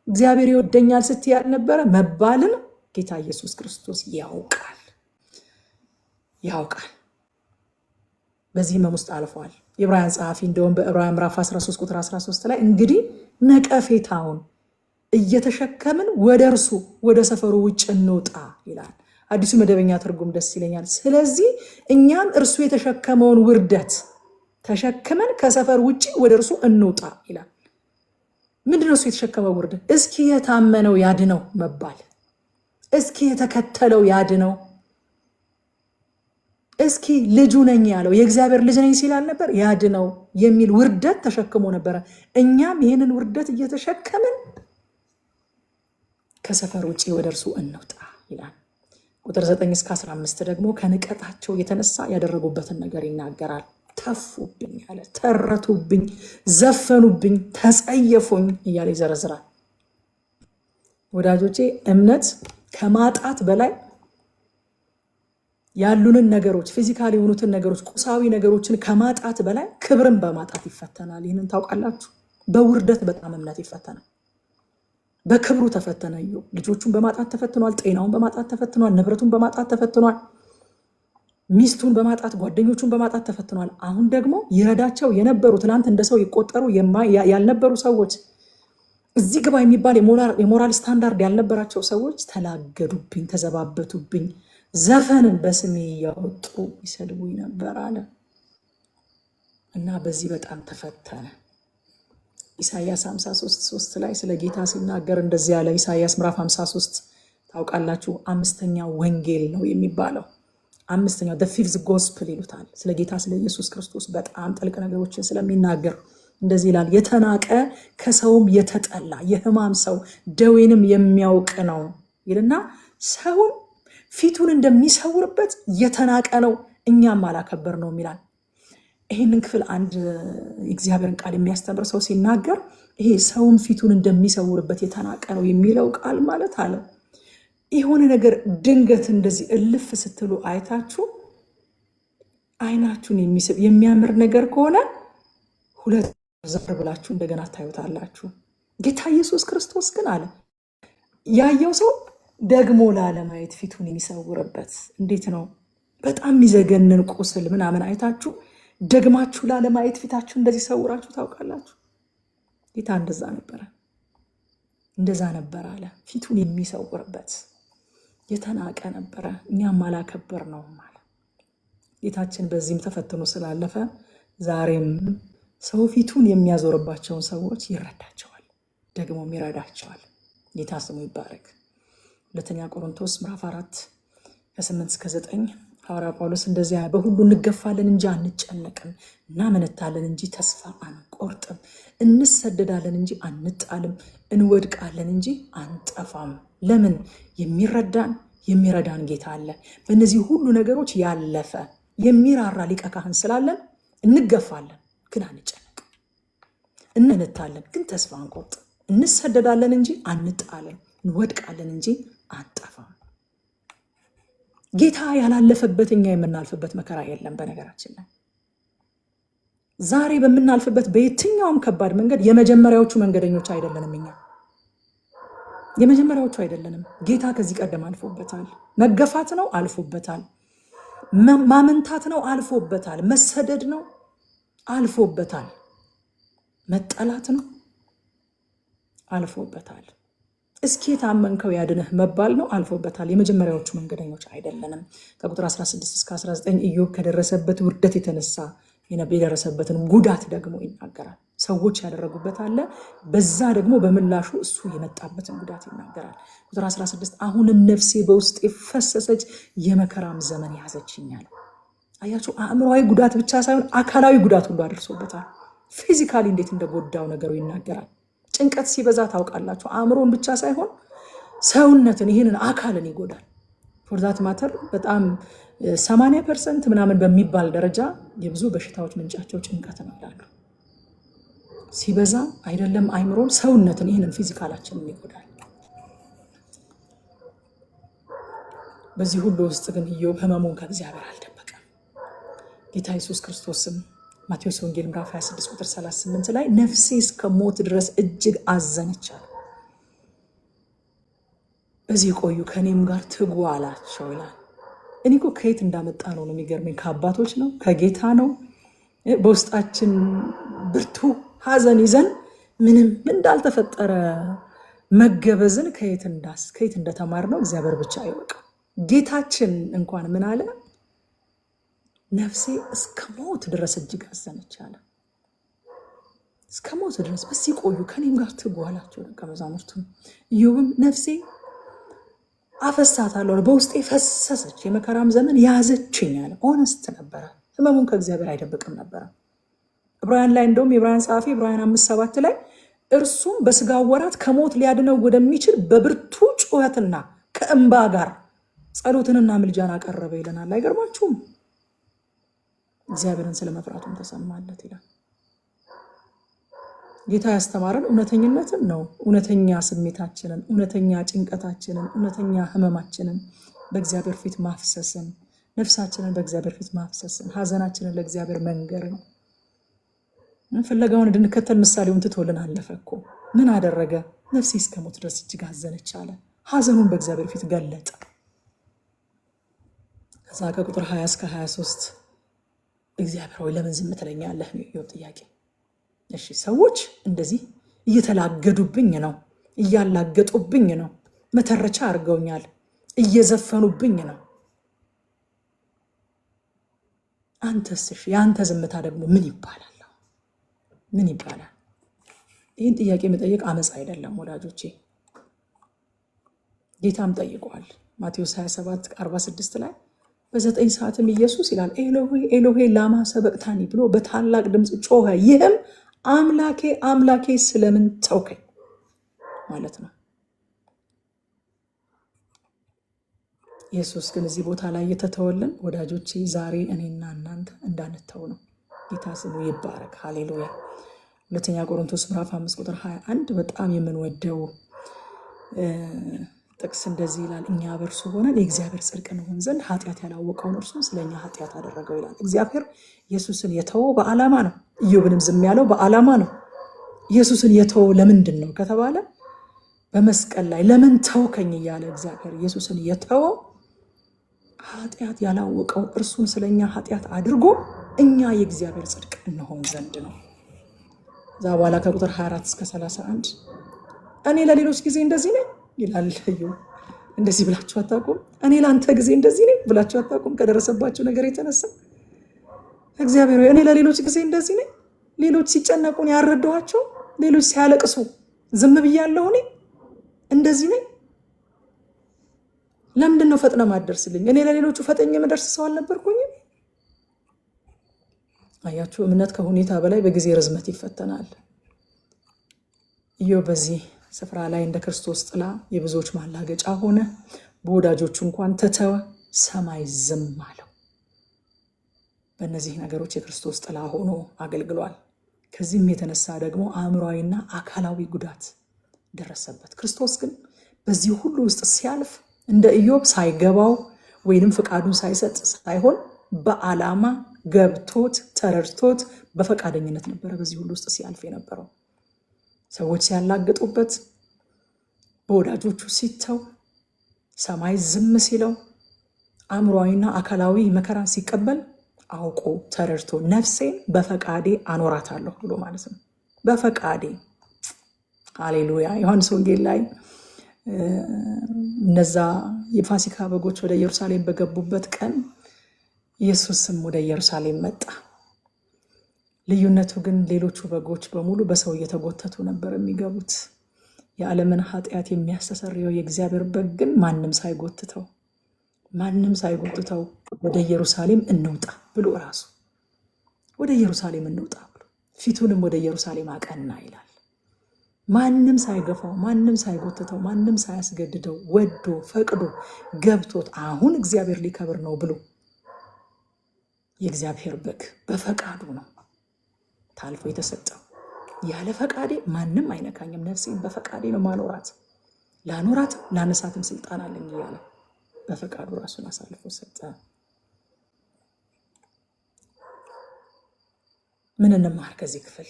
እግዚአብሔር ይወደኛል ስትይ አልነበረ? መባልን ጌታ ኢየሱስ ክርስቶስ ያውቃል። በዚህ ህመም ውስጥ አልፏል። የዕብራውያን ጸሐፊ እንደውም በዕብራውያን ምዕራፍ 13 ቁጥር 13 ላይ እንግዲህ ነቀፌታውን እየተሸከምን ወደ እርሱ ወደ ሰፈሩ ውጭ እንውጣ ይላል። አዲሱ መደበኛ ትርጉም ደስ ይለኛል። ስለዚህ እኛም እርሱ የተሸከመውን ውርደት ተሸክመን ከሰፈር ውጭ ወደ እርሱ እንውጣ ይላል። ምንድነው እሱ የተሸከመው ውርደት? እስኪ የታመነው ያድነው መባል፣ እስኪ የተከተለው ያድነው፣ እስኪ ልጁ ነኝ ያለው የእግዚአብሔር ልጅ ነኝ ሲል አልነበር? ያድነው የሚል ውርደት ተሸክሞ ነበረ። እኛም ይህንን ውርደት እየተሸከምን ከሰፈር ውጭ ወደ እርሱ እንውጣ ይላል። ቁጥር 9 እስከ 15 ደግሞ ከንቀታቸው የተነሳ ያደረጉበትን ነገር ይናገራል። ተፉብኝ አለ፣ ተረቱብኝ፣ ዘፈኑብኝ፣ ተጸየፉኝ እያለ ይዘረዝራል። ወዳጆቼ እምነት ከማጣት በላይ ያሉንን ነገሮች ፊዚካል የሆኑትን ነገሮች ቁሳዊ ነገሮችን ከማጣት በላይ ክብርን በማጣት ይፈተናል። ይህንን ታውቃላችሁ። በውርደት በጣም እምነት ይፈተናል። በክብሩ ተፈተነ። ልጆቹን በማጣት ተፈትኗል። ጤናውን በማጣት ተፈትኗል። ንብረቱን በማጣት ተፈትኗል። ሚስቱን በማጣት ጓደኞቹን በማጣት ተፈትኗል። አሁን ደግሞ ይረዳቸው የነበሩ ትናንት እንደ ሰው ይቆጠሩ ያልነበሩ ሰዎች፣ እዚህ ግባ የሚባል የሞራል ስታንዳርድ ያልነበራቸው ሰዎች ተላገዱብኝ፣ ተዘባበቱብኝ፣ ዘፈንን በስሜ እያወጡ ይሰድቡኝ ነበር አለ እና በዚህ በጣም ተፈተነ። ኢሳያስ 53:3 ላይ ስለ ጌታ ሲናገር እንደዚህ ያለ። ኢሳያስ ምዕራፍ 53 ታውቃላችሁ፣ አምስተኛው ወንጌል ነው የሚባለው። አምስተኛው the fifth gospel ይሉታል። ስለ ጌታ ስለ ኢየሱስ ክርስቶስ በጣም ጥልቅ ነገሮችን ስለሚናገር እንደዚህ ይላል። የተናቀ ከሰውም የተጠላ የሕማም ሰው ደዌንም የሚያውቅ ነው ይልና ሰውም ፊቱን እንደሚሰውርበት የተናቀ ነው እኛም አላከበር ነው ይላል። ይህንን ክፍል አንድ እግዚአብሔርን ቃል የሚያስተምር ሰው ሲናገር ይሄ ሰውም ፊቱን እንደሚሰውርበት የተናቀ ነው የሚለው ቃል ማለት አለ የሆነ ነገር ድንገት እንደዚህ እልፍ ስትሉ አይታችሁ አይናችሁን የሚስብ የሚያምር ነገር ከሆነ ሁለት ዘር ብላችሁ እንደገና ታዩታላችሁ። ጌታ ኢየሱስ ክርስቶስ ግን አለ ያየው ሰው ደግሞ ላለማየት ፊቱን የሚሰውርበት እንዴት ነው? በጣም የሚዘገንን ቁስል ምናምን አይታችሁ ደግማችሁ ላለማየት ፊታችሁ እንደዚህ ሰውራችሁ ታውቃላችሁ? ጌታ እንደዛ ነበር አለ። ፊቱን የሚሰውርበት የተናቀ ነበረ፣ እኛም አላከበር ነው ማለት። ጌታችን በዚህም ተፈትኖ ስላለፈ ዛሬም ሰው ፊቱን የሚያዞርባቸውን ሰዎች ይረዳቸዋል፣ ደግሞም ይረዳቸዋል። ጌታ ስሙ ይባረክ። ሁለተኛ ቆሮንቶስ ምዕራፍ 4:8-9 ሐዋርያ ጳውሎስ እንደዚያ በሁሉ እንገፋለን እንጂ አንጨነቅም፣ እናመነታለን እንጂ ተስፋ አንቆርጥም፣ እንሰደዳለን እንጂ አንጣልም፣ እንወድቃለን እንጂ አንጠፋም። ለምን? የሚረዳን ጌታ አለ። በእነዚህ ሁሉ ነገሮች ያለፈ የሚራራ ሊቀ ካህን ስላለን እንገፋለን ግን አንጨነቅም፣ እንመነታለን ግን ተስፋ አንቆርጥም፣ እንሰደዳለን እንጂ አንጣልም፣ እንወድቃለን እንጂ አንጠፋም። ጌታ ያላለፈበት እኛ የምናልፍበት መከራ የለም። በነገራችን ላይ ዛሬ በምናልፍበት በየትኛውም ከባድ መንገድ የመጀመሪያዎቹ መንገደኞች አይደለንም። እኛ የመጀመሪያዎቹ አይደለንም። ጌታ ከዚህ ቀደም አልፎበታል። መገፋት ነው፣ አልፎበታል። ማመንታት ነው፣ አልፎበታል። መሰደድ ነው፣ አልፎበታል። መጠላት ነው፣ አልፎበታል። እስኪ የታመንከው ያድንህ መባል ነው፣ አልፎበታል። የመጀመሪያዎቹ መንገደኞች አይደለንም። ከቁጥር 16-19 ኢዮብ ከደረሰበት ውርደት የተነሳ የደረሰበትን ጉዳት ደግሞ ይናገራል። ሰዎች ያደረጉበት አለ፣ በዛ ደግሞ በምላሹ እሱ የመጣበትን ጉዳት ይናገራል። ቁጥር 16 አሁንም ነፍሴ በውስጤ ፈሰሰች፣ የመከራም ዘመን ያዘችኛል። አያችሁ፣ አእምሯዊ ጉዳት ብቻ ሳይሆን አካላዊ ጉዳት ሁሉ አድርሶበታል። ፊዚካሊ እንዴት እንደጎዳው ነገሩ ይናገራል። ጭንቀት ሲበዛ ታውቃላችሁ፣ አእምሮን ብቻ ሳይሆን ሰውነትን፣ ይህንን አካልን ይጎዳል። ፎርዛት ማተር በጣም 80% ምናምን በሚባል ደረጃ የብዙ በሽታዎች ምንጫቸው ጭንቀት ነው ይላሉ። ሲበዛ አይደለም አእምሮን፣ ሰውነትን፣ ይህንን ፊዚካላችንን ይጎዳል። በዚህ ሁሉ ውስጥ ግን ኢዮብ ህመሙን ከእግዚአብሔር አልደበቀም። ጌታ ኢየሱስ ክርስቶስም ማቴዎስ ወንጌል ምዕራፍ 26:38 ላይ ነፍሴ እስከ ሞት ድረስ እጅግ አዘነቻል፣ በዚህ ቆዩ ከኔም ጋር ትጉ አላቸው ይላል። እኔ እኮ ከየት እንዳመጣ ነው የሚገርመኝ። ከአባቶች ነው? ከጌታ ነው? በውስጣችን ብርቱ ሀዘን ይዘን ምንም እንዳልተፈጠረ መገበዝን ከየት እንደተማር ነው እግዚአብሔር ብቻ አይወቀው። ጌታችን እንኳን ምን አለ? ነፍሴ እስከ ሞት ድረስ እጅግ አዘነች አለ። እስከ ሞት ድረስ በዚህ ቆዩ ከኔም ጋር ትጉ አላቸው ደቀ መዛሙርቱ። ኢዮብም ነፍሴ አፈሳታለሁ፣ በውስጤ ፈሰሰች፣ የመከራም ዘመን ያዘችኝ አለ። ኦነስት ነበረ፣ ህመሙን ከእግዚአብሔር አይደብቅም ነበረ። ዕብራውያን ላይ እንደውም የዕብራውያን ጸሐፊ ዕብራውያን 5:7 ላይ እርሱም በስጋ ወራት ከሞት ሊያድነው ወደሚችል በብርቱ ጩኸትና ከእንባ ጋር ጸሎትንና ምልጃን አቀረበ ይለናል። አይገርማችሁም? እግዚአብሔርን ስለመፍራቱም ተሰማለት ይላል። ጌታ ያስተማረን እውነተኝነትን ነው። እውነተኛ ስሜታችንን፣ እውነተኛ ጭንቀታችንን፣ እውነተኛ ህመማችንን በእግዚአብሔር ፊት ማፍሰስን፣ ነፍሳችንን በእግዚአብሔር ፊት ማፍሰስን፣ ሀዘናችንን ለእግዚአብሔር መንገርን፣ ፍለጋውን እንድንከተል ምሳሌውን ትቶልን አለፈ እኮ። ምን አደረገ? ነፍሴ እስከ ሞት ድረስ እጅግ አዘነች አለ። ሀዘኑን በእግዚአብሔር ፊት ገለጠ። ከዛ ከቁጥር 20 እስከ 23 እግዚአብሔር ሆይ ለምን ዝም ትለኛለህ ነው የኢዮብ ጥያቄ። እሺ ሰዎች እንደዚህ እየተላገዱብኝ ነው፣ እያላገጡብኝ ነው፣ መተረቻ አድርገውኛል፣ እየዘፈኑብኝ ነው። አንተስ እሺ የአንተ ዝምታ ደግሞ ምን ይባላል? ምን ይባላል? ይህን ጥያቄ መጠየቅ አመፅ አይደለም ወዳጆቼ። ጌታም ጠይቋል። ማቴዎስ 27:46 ላይ በ9 ሰዓትም ኢየሱስ ይላል ኤሎሄ ኤሎሄ ላማ ሰበቅታኒ ብሎ በታላቅ ድምፅ ጮኸ። ይህም አምላኬ አምላኬ ስለምን ተውከኝ ማለት ነው። ኢየሱስ ግን እዚህ ቦታ ላይ የተተወልን ወዳጆቼ ዛሬ እኔና እናንተ እንዳንተው ነው። ጌታ ስሙ ይባረክ። ሃሌሉያ። ሁለተኛ ቆሮንቶስ ምዕራፍ 5 ቁጥር 21 በጣም የምንወደው ጥቅስ እንደዚህ ይላል፣ እኛ በእርሱ ሆነን የእግዚአብሔር ጽድቅ እንሆን ዘንድ ኃጢአት ያላወቀውን እርሱን ስለኛ ኃጢአት አደረገው ይላል። እግዚአብሔር ኢየሱስን የተወው በዓላማ ነው። ኢዮብንም ዝም ያለው በዓላማ ነው። ኢየሱስን የተወው ለምንድን ነው ከተባለ በመስቀል ላይ ለምን ተውከኝ እያለ እግዚአብሔር ኢየሱስን የተወው ኃጢአት ያላወቀውን እርሱን ስለኛ ኃጢአት አድርጎ እኛ የእግዚአብሔር ጽድቅ እንሆን ዘንድ ነው። እዛ በኋላ ከቁጥር 24 እስከ 31 እኔ ለሌሎች ጊዜ እንደዚህ ነኝ ይላል ኢዮብ። እንደዚህ ብላችሁ አታውቁም? እኔ ለአንተ ጊዜ እንደዚህ ነኝ ብላችሁ አታውቁም? ከደረሰባችሁ ነገር የተነሳ እግዚአብሔር እኔ ለሌሎች ጊዜ እንደዚህ ነኝ። ሌሎች ሲጨነቁን ያረዳኋቸው፣ ሌሎች ሲያለቅሱ ዝም ብያለሁ። እኔ እንደዚህ ነኝ። ለምንድን ነው ፈጥነ ማደርስልኝ? እኔ ለሌሎቹ ፈጠኝ የምደርስ ሰው አልነበርኩኝም? አያችሁ፣ እምነት ከሁኔታ በላይ በጊዜ ርዝመት ይፈተናል። ኢዮብ በዚህ ስፍራ ላይ እንደ ክርስቶስ ጥላ የብዙዎች ማላገጫ ሆነ። በወዳጆቹ እንኳን ተተወ። ሰማይ ዝም አለው። በእነዚህ ነገሮች የክርስቶስ ጥላ ሆኖ አገልግሏል። ከዚህም የተነሳ ደግሞ አእምሯዊና አካላዊ ጉዳት ደረሰበት። ክርስቶስ ግን በዚህ ሁሉ ውስጥ ሲያልፍ እንደ ኢዮብ ሳይገባው ወይንም ፍቃዱን ሳይሰጥ ሳይሆን በዓላማ ገብቶት ተረድቶት በፈቃደኝነት ነበረ በዚህ ሁሉ ውስጥ ሲያልፍ የነበረው። ሰዎች ሲያላግጡበት፣ በወዳጆቹ ሲተው፣ ሰማይ ዝም ሲለው፣ አእምሯዊና አካላዊ መከራን ሲቀበል አውቆ ተረድቶ ነፍሴን በፈቃዴ አኖራታለሁ ብሎ ማለት ነው። በፈቃዴ ሃሌሉያ። ዮሐንስ ወንጌል ላይ እነዛ የፋሲካ በጎች ወደ ኢየሩሳሌም በገቡበት ቀን ኢየሱስም ወደ ኢየሩሳሌም መጣ። ልዩነቱ ግን ሌሎቹ በጎች በሙሉ በሰው እየተጎተቱ ነበር የሚገቡት። የዓለምን ኃጢአት የሚያስተሰርየው የእግዚአብሔር በግ ግን ማንም ሳይጎትተው ወደ ኢየሩሳሌም እንውጣ ብሎ ራሱ ወደ ኢየሩሳሌም እንውጣ ብሎ ፊቱንም ወደ ኢየሩሳሌም አቀና ይላል። ማንም ሳይገፋው፣ ማንም ሳይጎትተው፣ ማንም ሳያስገድደው ወዶ ፈቅዶ ገብቶት አሁን እግዚአብሔር ሊከብር ነው ብሎ የእግዚአብሔር በግ በፈቃዱ ነው ታልፎ የተሰጠው። ያለ ፈቃዴ ማንም አይነካኝም፣ ነፍሴን በፈቃዴ ነው ማኖራት፣ ላኖራትም ላነሳትም ስልጣን አለኝ እያለ በፈቃዱ ራሱን አሳልፎ ሰጠ። ምን እንማር ከዚህ ክፍል?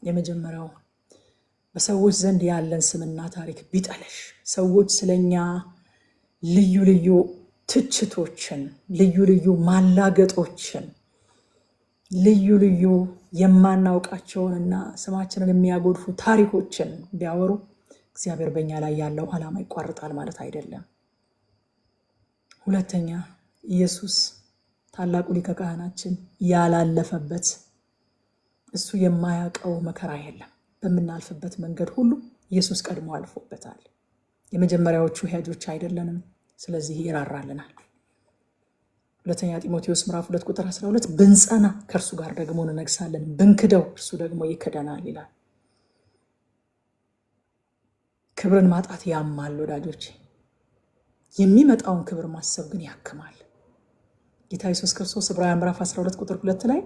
የመጀመሪያው በሰዎች ዘንድ ያለን ስምና ታሪክ ቢጠለሽ፣ ሰዎች ስለኛ ልዩ ልዩ ትችቶችን፣ ልዩ ልዩ ማላገጦችን፣ ልዩ ልዩ የማናውቃቸውንና ስማችንን የሚያጎድፉ ታሪኮችን ቢያወሩ እግዚአብሔር በእኛ ላይ ያለው ዓላማ ይቋርጣል ማለት አይደለም። ሁለተኛ፣ ኢየሱስ ታላቁ ሊቀ ካህናችን ያላለፈበት እሱ የማያውቀው መከራ የለም። በምናልፍበት መንገድ ሁሉ ኢየሱስ ቀድሞ አልፎበታል። የመጀመሪያዎቹ ሄጆች አይደለንም፣ ስለዚህ ይራራልናል። ሁለተኛ ጢሞቴዎስ ምዕራፍ 2 ቁጥር 12 ብንጸና ከእርሱ ጋር ደግሞ እንነግሳለን፣ ብንክደው እርሱ ደግሞ ይክደናል ይላል። ክብርን ማጣት ያማል ወዳጆች። የሚመጣውን ክብር ማሰብ ግን ያክማል። ጌታ ኢየሱስ ክርስቶስ ዕብራውያን ምዕራፍ 12 ቁጥር 2 ላይ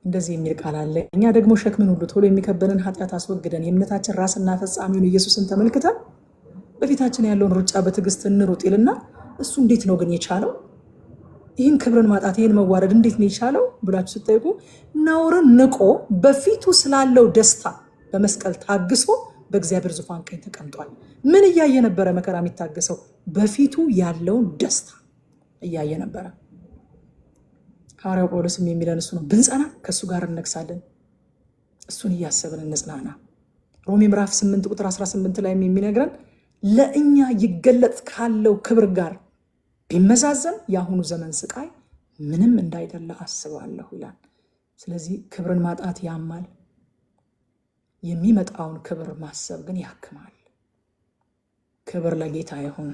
እንደዚህ የሚል ቃል አለ። እኛ ደግሞ ሸክምን ሁሉ ቶሎ የሚከበንን ኃጢአት አስወግደን የእምነታችን ራስና ፈጻሚውን ኢየሱስን ተመልክተን በፊታችን ያለውን ሩጫ በትዕግስት እንሩጥ ይልና እሱ እንዴት ነው ግን የቻለው? ይህን ክብርን ማጣት ይህን መዋረድ እንዴት ነው የቻለው ብላችሁ ስትጠይቁ ነውርን ንቆ በፊቱ ስላለው ደስታ በመስቀል ታግሶ በእግዚአብሔር ዙፋን ቀኝ ተቀምጧል። ምን እያየ ነበረ መከራ የሚታገሰው? በፊቱ ያለውን ደስታ እያየ ነበረ። ሐዋርያው ጳውሎስም የሚለን እሱ ነው። ብንጸና ከእሱ ጋር እነግሳለን። እሱን እያሰብን እንጽናና። ሮሜ ምዕራፍ 8 ቁጥር 18 ላይ የሚነግረን ለእኛ ይገለጥ ካለው ክብር ጋር ቢመዛዘን የአሁኑ ዘመን ስቃይ ምንም እንዳይደለ አስባለሁ ይላል። ስለዚህ ክብርን ማጣት ያማል፣ የሚመጣውን ክብር ማሰብ ግን ያክማል። ክብር ለጌታ ይሁን።